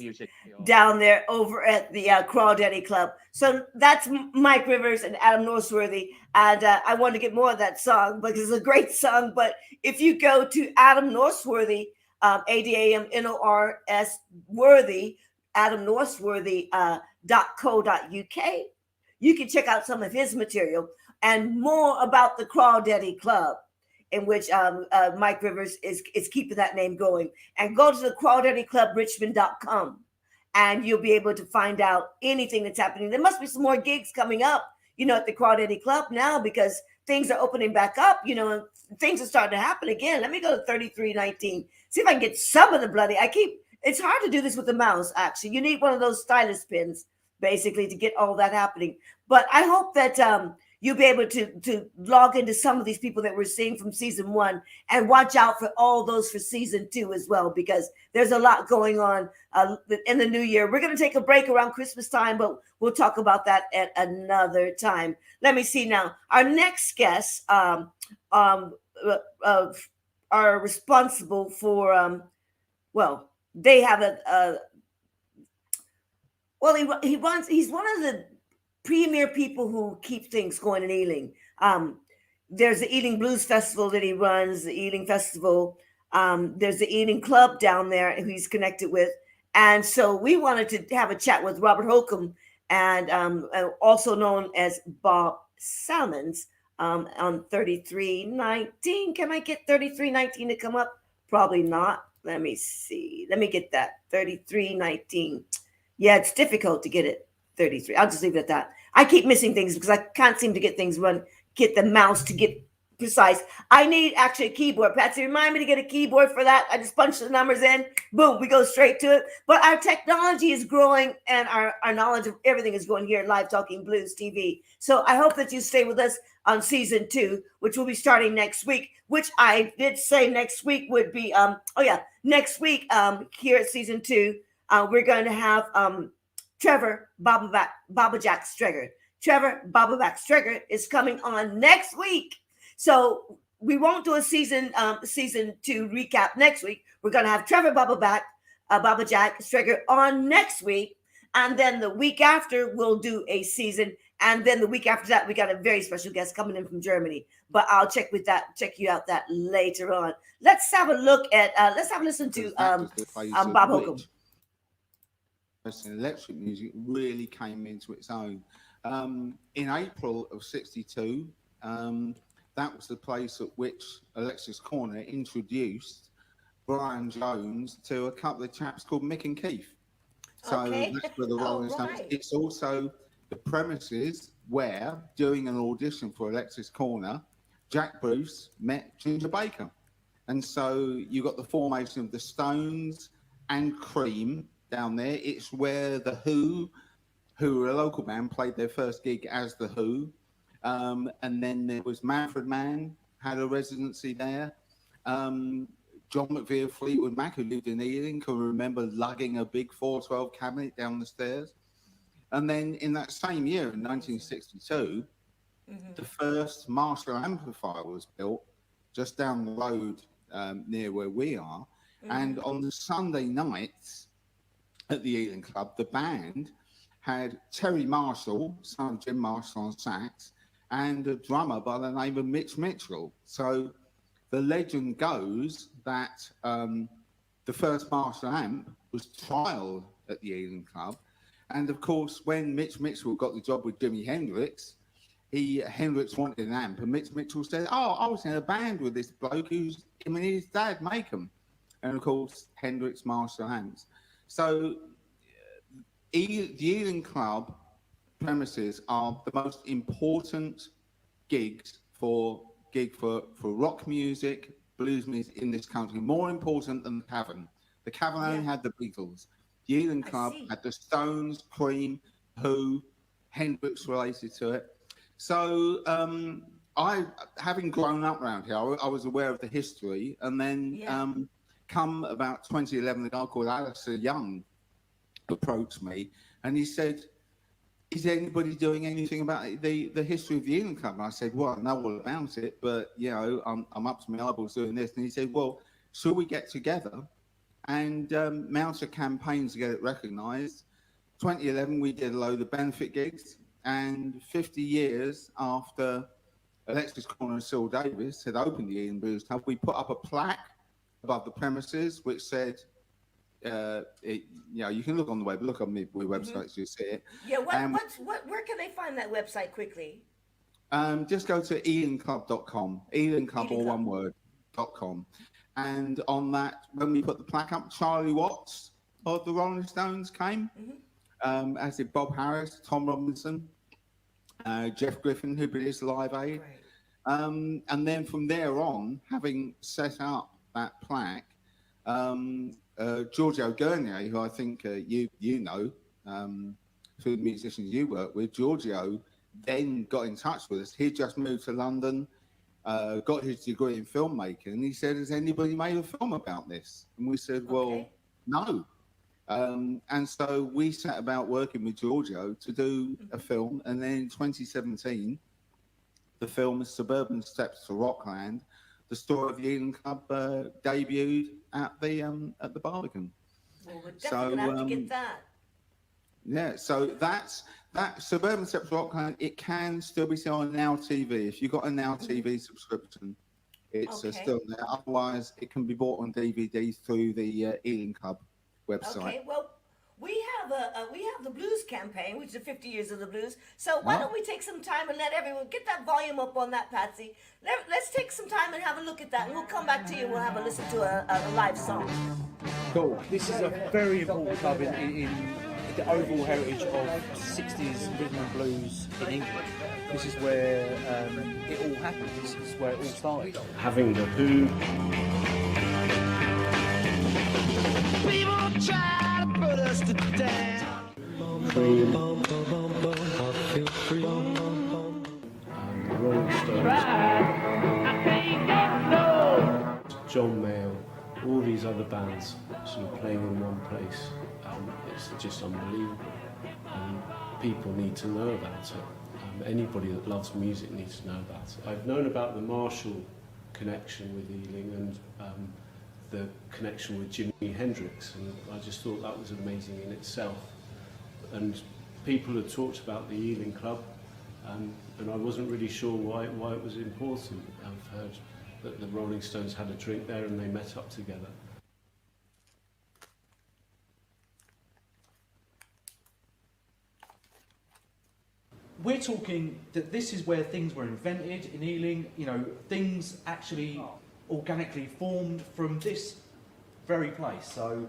down there over at the Crawdaddy Club. So that's Mike Rivers and Adam Northworthy. And I want to get more of that song because it's a great song. But if you go to Adam Northworthy, ADAMNORS Worthy, Adam Northworthy .co.uk, you can check out some of his material and more about the Crawdaddy Club, in which Mike Rivers is keeping that name going. And go to the crawdaddyclubrichmond.com and you'll be able to find out anything that's happening. There must be some more gigs coming up, at the Crawdaddy Club now, because things are opening back up, and things are starting to happen again. Let me go to 3319. See if I can get some of the bloody. It's hard to do this with the mouse, actually. You need one of those stylus pins, basically, to get all that happening. But I hope that you'll be able to log into some of these people that we're seeing from season 1 and watch out for all those for season 2 as well, because there's a lot going on in the new year. We're going to take a break around Christmas time, but we'll talk about that at another time. Let me see now. Our next guests are responsible for, they have he's one of the premier people who keep things going in Ealing. There's the Ealing Blues Festival that he runs, the Ealing Festival. There's the Ealing Club down there who he's connected with. And so we wanted to have a chat with Robert Holcomb, and also known as Bob Salmons, on 3319. Can I get 3319 to come up? Probably not. Let me see. Let me get that. 3319. Yeah, it's difficult to get it. 33. I'll just leave it at that. I keep missing things because I can't seem to get the mouse to get precise. I need actually a keyboard. Patsy, remind me to get a keyboard for that. I just punch the numbers in. Boom, we go straight to it. But our technology is growing and our knowledge of everything is growing here at Live Talking Blues TV. So I hope that you stay with us on season 2, which will be starting next week, which I did say next week would be, next week here at season 2, we're going to have Trevor Babajack Streger. Trevor Babajack Streger is coming on next week. So we won't do a season 2 recap next week. We're going to have Trevor Baba Jack Streger on next week. And then the week after, we'll do a season. And then the week after that, we got a very special guest coming in from Germany. But I'll check you out that later on. Let's have a look at, let's have a listen to Bob Holcomb. Electric music really came into its own. In April of '62, that was the place at which Alexis Corner introduced Brian Jones to a couple of chaps called Mick and Keith. So that's where the Rolling Stones. It's also the premises where, during an audition for Alexis Corner, Jack Bruce met Ginger Baker. And so you got the formation of the Stones and Cream down there. It's where the Who were a local band, played their first gig as the Who. And then there was Manfred Mann, had a residency there. John McVie of Fleetwood Mac, who lived in Ealing, can remember lugging a big 412 cabinet down the stairs. And then in that same year, in 1962, the first Marshall amplifier was built just down the road near where we are. And on the Sunday nights at the Ealing Club, the band had Terry Marshall, son of Jim Marshall on sax, and a drummer by the name of Mitch Mitchell. So the legend goes that the first Marshall amp was trialled at the Ealing Club. And of course, when Mitch Mitchell got the job with Jimi Hendrix, Hendrix wanted an amp, and Mitch Mitchell said, "Oh, I was in a band with this bloke who's him and his dad make them." And of course, Hendrix Marshall amps. So the Ealing Club premises are the most important gigs for rock music, blues music in this country, more important than the Cavern. The Cavern only had the Beatles. The Ealing Club had the Stones, Cream, Who, Hendrix related to it. So I, having grown up around here, I was aware of the history, and then come about 2011, a guy called Alistair Young approached me, and he said, "Is anybody doing anything about the history of the Ealing Club?" And I said, "Well, I know all about it, but you know, I'm up to my eyeballs doing this." And he said, "Well, shall we get together and mount a campaign to get it recognised?" 2011, we did a load of benefit gigs, and 50 years after Alexis Corner and Cyril Davis had opened the Ealing Blues Club, we put up a plaque above the premises which said, you can look on the web, look on my website, you see it. Yeah, where can they find that website quickly? Just go to ealingclub.com, Ealing Club, or one word, .com. And on that, when we put the plaque up, Charlie Watts of the Rolling Stones came, as did Bob Harris, Tom Robinson, Jeff Griffin, who produced Live Aid. And then from there on, having set up that plaque, Giorgio Gurnier, who I think you know, through the musicians you work with, Giorgio then got in touch with us. He just moved to London, got his degree in filmmaking, and he said, "Has anybody made a film about this?" And we said, "Well, no." And so we set about working with Giorgio to do a film, and then in 2017, the film Suburban Steps to Rockland, the story of the Ealing Club, debuted at the Barbican. Well, we're definitely gonna have to get that. Yeah, so that Suburban Steps to Rockland, it can still be seen on Now TV. If you've got a Now TV subscription, it's still there. Otherwise, it can be bought on DVD through the Ealing Club website. Okay, well, we have the blues campaign, which is 50 years of the blues. So why don't we take some time and let everyone get that volume up on that, Patsy? Let's take some time and have a look at that, and we'll come back to you and we'll have a listen to a live song. Cool. This is a very important club in the overall heritage of 60s rhythm and blues in England. This is where it all happened. This is where it all started. Having the Who. People try to put us to down. Cream. Rolling Stones. John Mayall. All these other bands sort of playing in one place. It's just unbelievable. People need to know about it. Anybody that loves music needs to know about it. I've known about the Marshall connection with Ealing and the connection with Jimi Hendrix, and I just thought that was amazing in itself. And people had talked about the Ealing Club, and I wasn't really sure why it was important. I've heard that the Rolling Stones had a drink there and they met up together. We're talking that this is where things were invented in Ealing. You know, things actually organically formed from this very place. So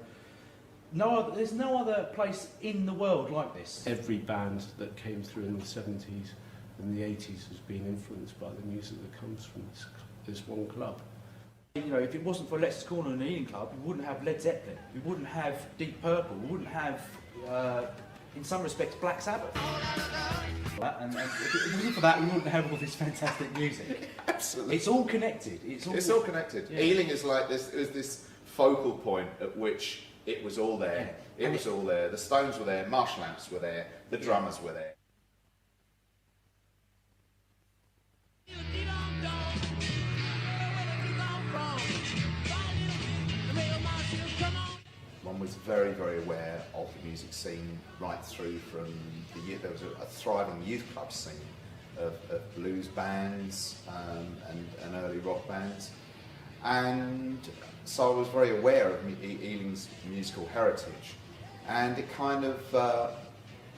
there's no other place in the world like this. Every band that came through in the 70s and the 80s has been influenced by the music that comes from this one club. You know, if it wasn't for Alexis Corner and the Ealing Club, we wouldn't have Led Zeppelin, we wouldn't have Deep Purple, we wouldn't have, in some respects, Black Sabbath. And if it wasn't for that, we wouldn't have all this fantastic music. Absolutely. It's all connected. It's all connected. Yeah. Ealing is like this. It was this focal point at which it was all there. Yeah. It was all there. The Stones were there. Marshall amps were there. The drummers were there. One was very, very aware of the music scene right through from the year. There was a thriving youth club scene of blues bands and early rock bands. And so I was very aware of Ealing's musical heritage. And it kind of,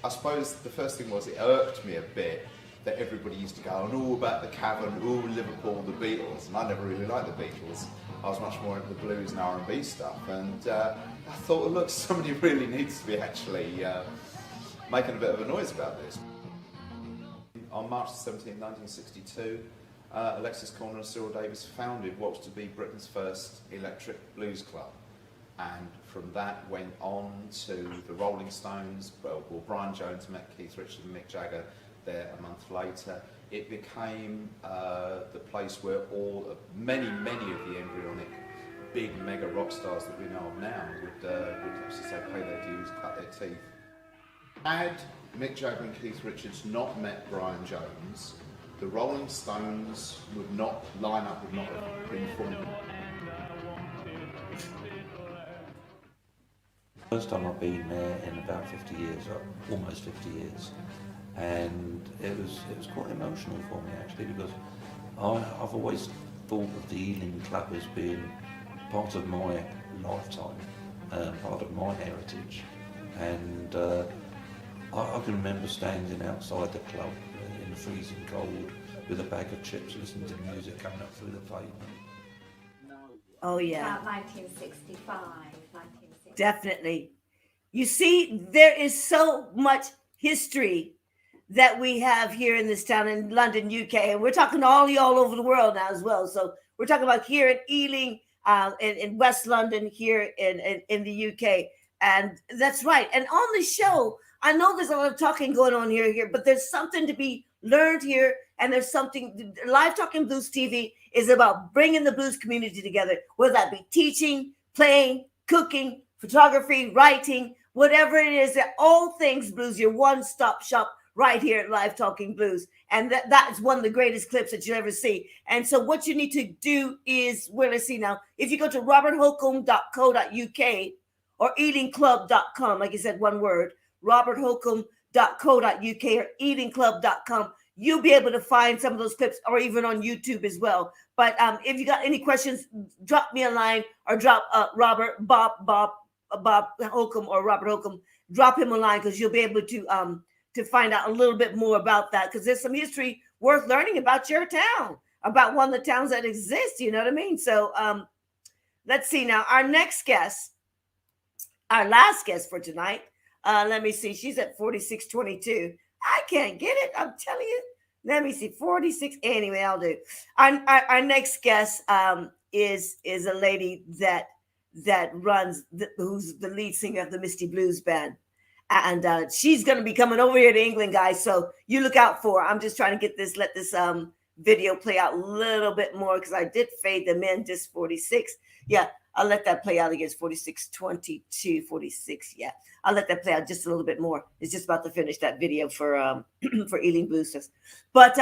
I suppose the first thing was it irked me a bit that everybody used to go, and all about the Cavern, all Liverpool, the Beatles. And I never really liked the Beatles. I was much more into the blues and R&B stuff. And I thought, well, look, somebody really needs to be actually making a bit of a noise about this. On March 17, 1962, Alexis Corner and Cyril Davis founded what was to be Britain's first electric blues club. And from that went on to the Rolling Stones. Well, Brian Jones met Keith Richards and Mick Jagger there a month later. It became the place where many of the embryonic big mega rock stars that we know of now would as I say, pay their dues, cut their teeth. Had Mick Jagger and Keith Richards not met Brian Jones, the Rolling Stones would not have been formed. First time I've been there in about 50 years, or almost 50 years, and it was quite emotional for me actually, because I've always thought of the Ealing Club as being part of my lifetime, part of my heritage, and I can remember standing outside the club in the freezing cold with a bag of chips, listening to music coming up through the pavement. Oh yeah. About 1965. Definitely. You see, there is so much history that we have here in this town in London, UK, and we're talking to all over the world now as well. So we're talking about here in Ealing, in West London, here in the UK, and that's right. And on the show, I know there's a lot of talking going on here, but there's something to be learned here, and there's something. Live Talking Blues TV is about bringing the blues community together, whether that be teaching, playing, cooking, photography, writing, whatever it is, that all things blues, your one-stop shop right here at Live Talking Blues. And that is one of the greatest clips that you'll ever see. And so what you need to do is, well, let's see now, if you go to robertholcomb.co.uk or eatingclub.com, like you said, one word, robertholcomb.co.uk or eatingclub.com, you'll be able to find some of those clips, or even on YouTube as well. But if you got any questions, drop me a line, or drop Bob Holcomb or Robert Holcomb, drop him a line, because you'll be able to find out a little bit more about that, because there's some history worth learning about your town, about one of the towns that exist, you know what I mean? So let's see now, our next guest, our last guest for tonight, let me see, she's at 4622. I can't get it, I'm telling you. Let me see, 46, anyway, I'll do. Our next guest is a lady that runs, who's the lead singer of the Misty Blues Band. And she's going to be coming over here to England, guys. So you look out for her. I'm just trying to let this video play out a little bit more, because I did fade them in, just 46. Yeah, I'll let that play out against 46, 22, 46. Yeah, I'll let that play out just a little bit more. It's just about to finish that video for for Ealing Blues. But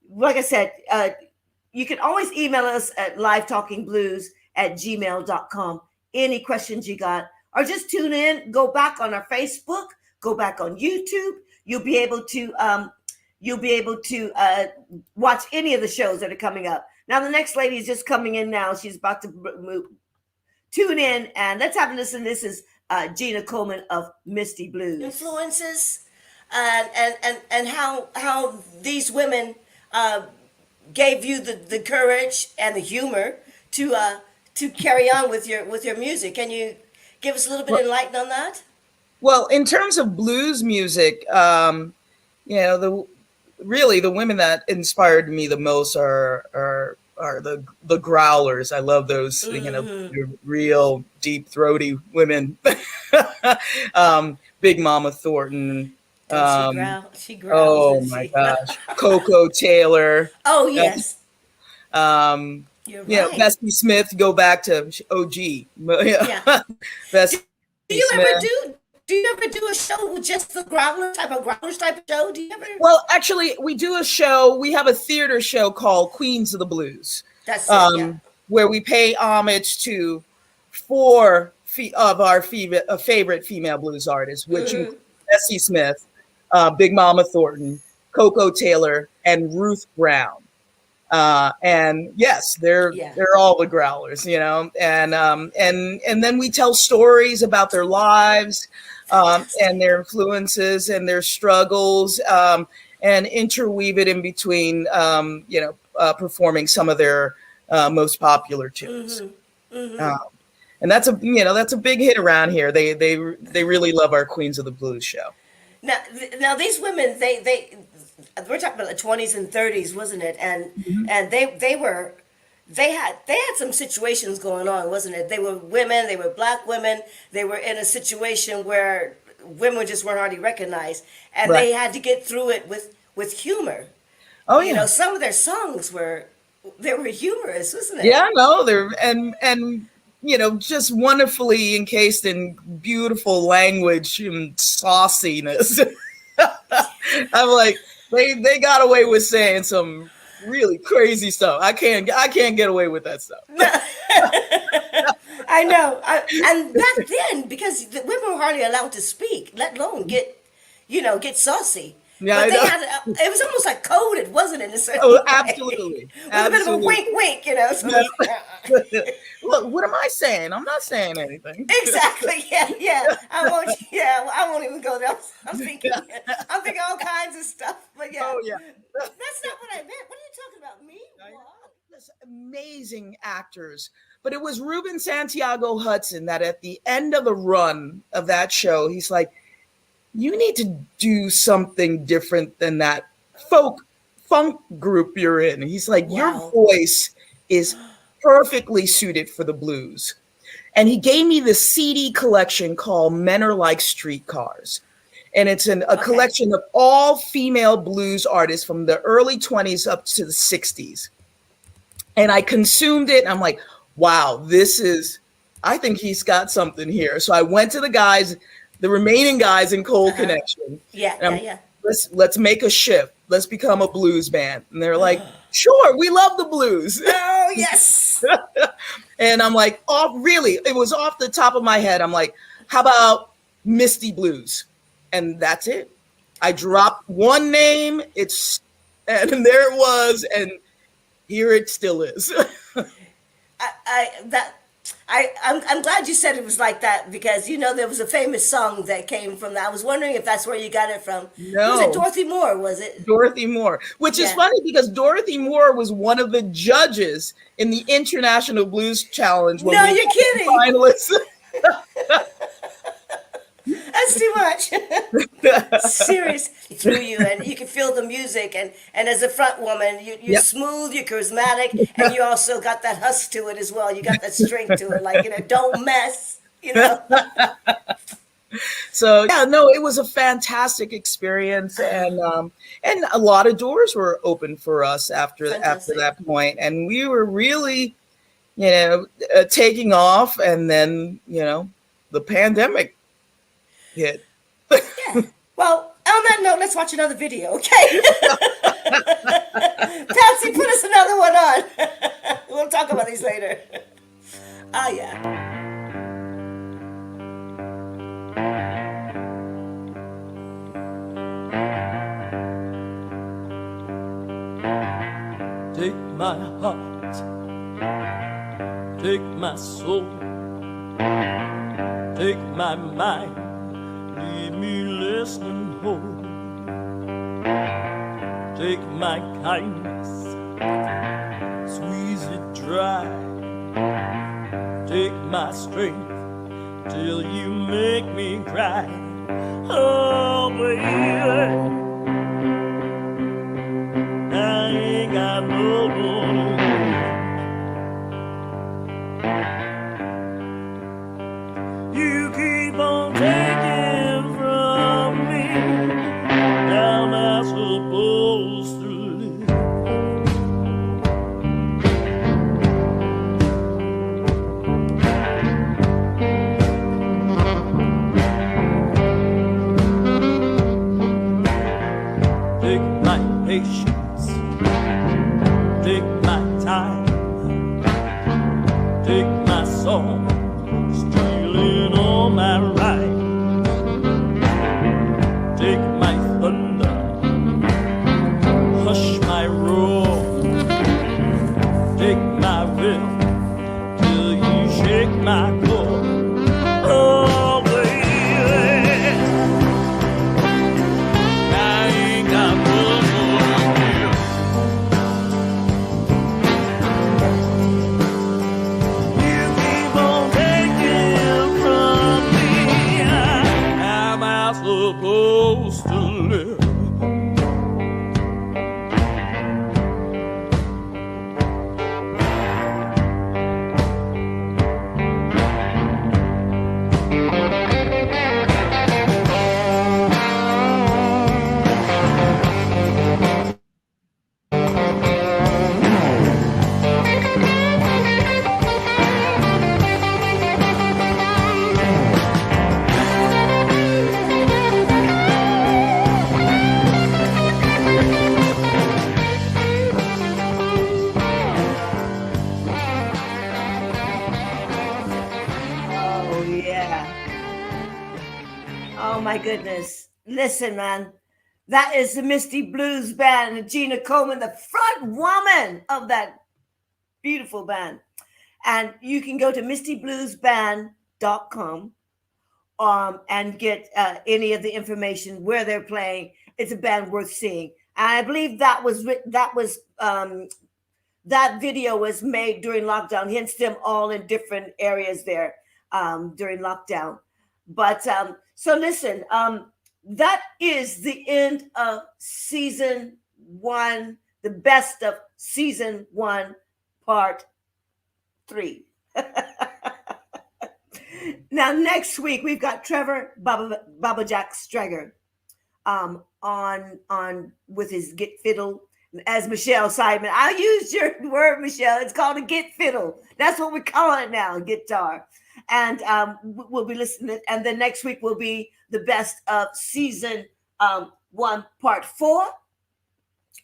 like I said, you can always email us at livetalkingblues@gmail.com. Any questions you got, or just tune in, go back on our Facebook, go back on YouTube. You'll be able to watch any of the shows that are coming up. Now, the next lady is just coming in now. She's about to move. Tune in and let's have a listen. This is Gina Coleman of Misty Blues. Influences and how these women gave you the courage and the humor to carry on with your music. Can you give us a little bit of enlighten on that? Well, in terms of blues music, the women that inspired me the most are the growlers. I love those, Mm-hmm. real deep throaty women. Big Mama Thornton. She growls. Oh my gosh, Coco Taylor. Oh yes. You're right. Bessie Smith. Go back to OG. Yeah. Bessie Do you Smith. ever do a show with just the growlers type of show? Do you ever? Well, actually, we do a show. We have a theater show called Queens of the Blues. That's it, where we pay homage to 4 of our favorite female blues artists, which include Bessie Smith, Big Mama Thornton, Coco Taylor, and Ruth Brown. And yes, they're all the growlers, and then we tell stories about their lives, and their influences and their struggles, and interweave it in between, performing some of their most popular tunes. And that's a big hit around here. They really love our Queens of the Blues show. Now these women, we're talking about the 20s and 30s, wasn't it? And they had some situations going on, wasn't it? They were women, they were black women, they were in a situation where women just weren't hardly recognized, and Right. they had to get through it with humor. Oh yeah. Some of their songs were humorous, wasn't it? Yeah, no, they're and just wonderfully encased in beautiful language and sauciness. I'm like, they got away with saying some really crazy stuff. I can't get away with that stuff. I know. And back then, because the women were hardly allowed to speak, let alone get saucy. Yeah, but I they know. had it was almost like coded, wasn't it? In a certain Oh, way? absolutely. With a bit of a wink, so Look, what am I saying? I'm not saying anything. Exactly. Yeah. I won't even go there. I'm thinking all kinds of stuff. But yeah. Oh yeah. That's not what I meant. What are you talking about? Me? Amazing actors. But it was Ruben Santiago Hudson that at the end of the run of that show, he's like, you need to do something different than that funk group you're in. He's like, Wow. your voice is perfectly suited for the blues. And he gave me this CD collection called Men Are Like Streetcars. And it's a collection of all female blues artists from the early 20s up to the 60s. And I consumed it. And I'm like, wow, I think he's got something here. So I went to the remaining guys in Cold Connection. Yeah. Let's make a shift. Let's become a blues band. And they're like, sure, we love the blues. Oh, yes. And I'm like, it was off the top of my head. I'm like, how about Misty Blues? And that's it. I dropped one name, and there it was, and here it still is. I'm glad you said it was like that, because there was a famous song that came from that. I was wondering if that's where you got it from. No. Was it Dorothy Moore? Was it Dorothy Moore? Which is funny because Dorothy Moore was one of the judges in the International Blues Challenge. No, you're kidding. Finalists. That's too much. Serious through you, and you can feel the music, and as a front woman, you're smooth, you're charismatic, and you also got that husk to it as well. You got that strength to it, like don't mess. So yeah, no, it was a fantastic experience, and a lot of doors were open for us after that point, and we were really, taking off, and then the pandemic hit. Yeah. Well, on that note, let's watch another video, okay? Patsy, put us another one on. parties later. Oh, yeah. Take my heart, take my soul, take my mind, leave me less than whole. Take my kindness, squeeze it dry. Take my strength till you make me cry. Oh, baby, I ain't got no one. You keep on taking from me. How am I supposed to live? Take my patience, take my time, take my song, stealing all my right. Take my thunder, hush my roar. Take my will till you shake my core. Oh, baby, I ain't got one more to give. You keep on taking from me. How am I supposed to live? Oh, yeah. Oh, my goodness. Listen, man. That is the Misty Blues Band and Gina Coleman, the front woman of that beautiful band. And you can go to mistybluesband.com and get any of the information where they're playing. It's a band worth seeing. And I believe that video was made during lockdown, hence them all in different areas there during lockdown. But so listen, that is the end of season 1, the best of season 1, part 3. Now, next week we've got Trevor Baba Jack Strager on with his Get Fiddle. As Michelle Simon, I used your word, Michelle. It's called a Get Fiddle. That's what we call it now, guitar. And we'll be listening. And then next week will be the best of season 1, part 4,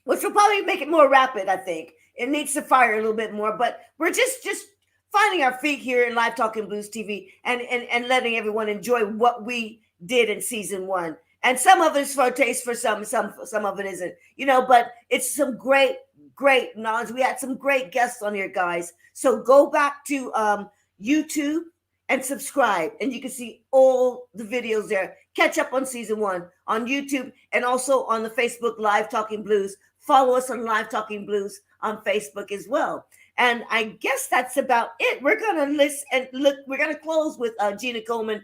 which will probably make it more rapid. I think it needs to fire a little bit more, but we're just finding our feet here in Live Talking Blues TV and letting everyone enjoy what we did in season 1. And some of it's for a taste for some of it isn't, but it's some great knowledge. We had some great guests on here, guys. So go back to YouTube and subscribe, and you can see all the videos there. Catch up on season 1 on YouTube and also on the Facebook Live Talking Blues. Follow us on Live Talking Blues on Facebook as well. And I guess that's about it. We're going to listen and look. We're going to close with Gina Coleman,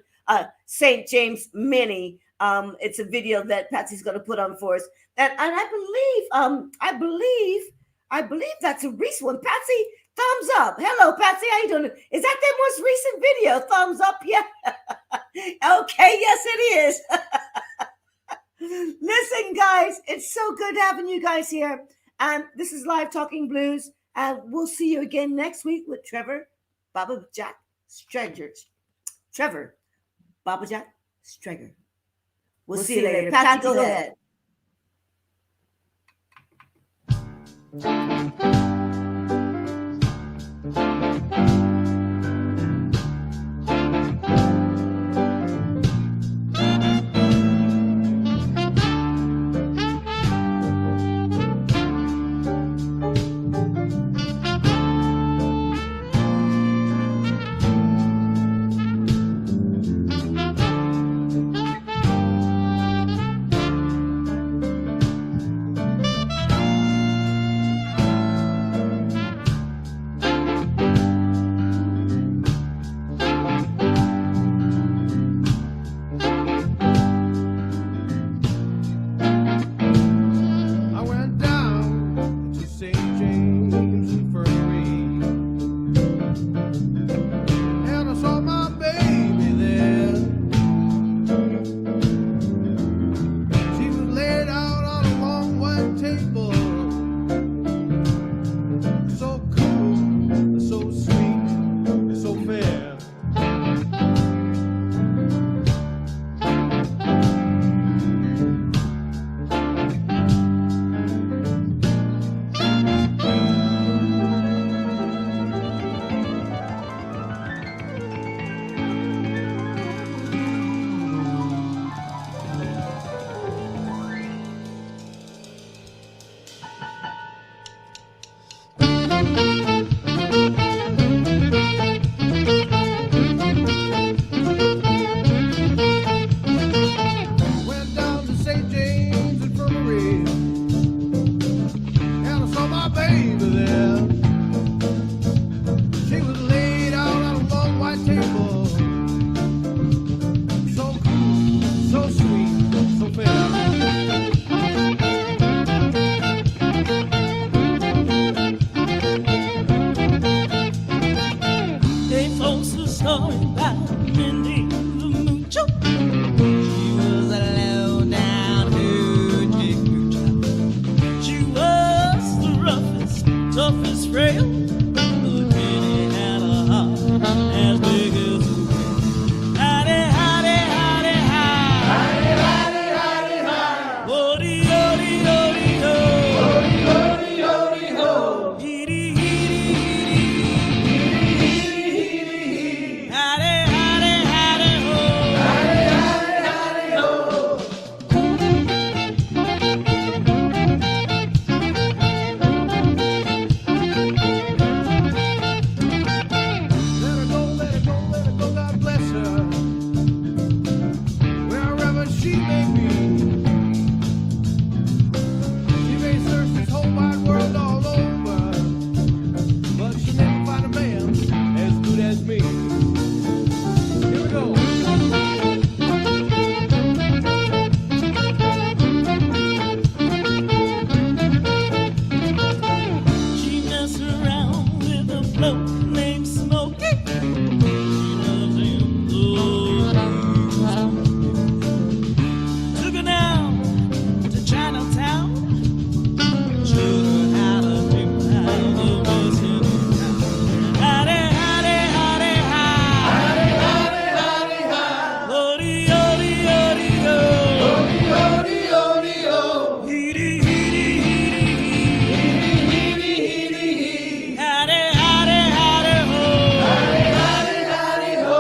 St. James Mini. It's a video that Patsy's going to put on for us. And I believe that's a recent one. Patsy, thumbs up. Hello, Patsy. How you doing? Is that the most recent video? Thumbs up. Yeah. Okay. Yes, it is. Listen, guys, it's so good having you guys here. And this is Live Talking Blues. And we'll see you again next week with Trevor Baba Jack Strager. Trevor Baba Jack Strager. We'll see you later. Patsy, go ahead. frail, but Jenny had a heart as big as a whale. Howdy, howdy, howdy, howdy. Howdy, howdy, howdy, howdy. Woody, woody, woody, ho. Woody, woody, woody, ho. Heedy, heedy, heedy, heedy, heedy, heedy. Howdy, howdy, howdy, ho. Howdy, howdy, howdy, ho. Let her go, God bless her. Wherever she may be. She may search this whole wide world all over, but she never find a man as good as me. Here we go. She messed around with a bloke named Smokey. She loves him, oh, took her down to Chinatown. Showed her how to do how the best in town. Howdy, howdy, howdy, how. Howdy, howdy, howdy, how. Hody, hody, hody, ho. Hody, hody, hody, ho. Heedy, heedy, heedy, heedy, heedy, heedy, heedy. Howdy, howdy, howdy, ho. Howdy, howdy, howdy, ho.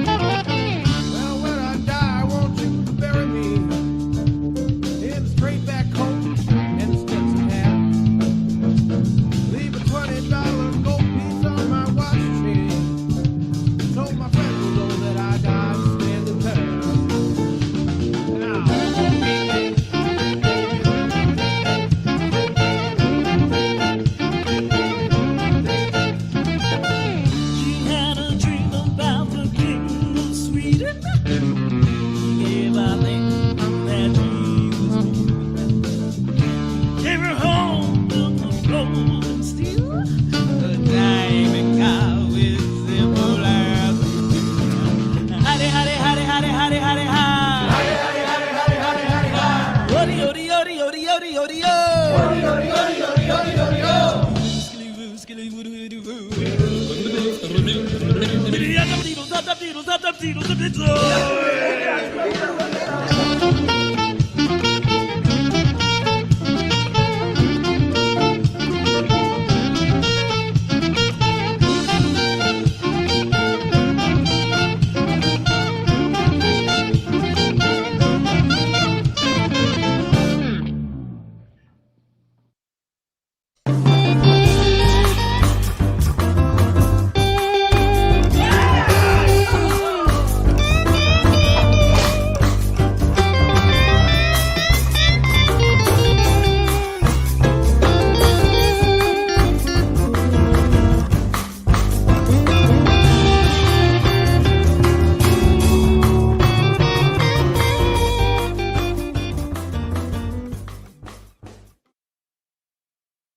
Well, when I die, won't you bury me in a straight back coat and a Stetson hat? Leave a $20 gold piece on my watch chain, so my friends will know that I died standing there. She had a dream about the king of Sweden. He gave out things that she was doing. Gave her home built of gold and steel, a diamond car with simple eyes. Howdy, howdy, howdy, howdy, howdy, howdy, how. Howdy, howdy, howdy, howdy, howdy, howdy, how. Odi, odi, odi, odi, odi, odi, o. Odi, odi, odi, odi, odi, odi, o. Skilly woo, skilly woo, woo, doo, woo. Beatles, up, beatles, up, beatles, up, beatles.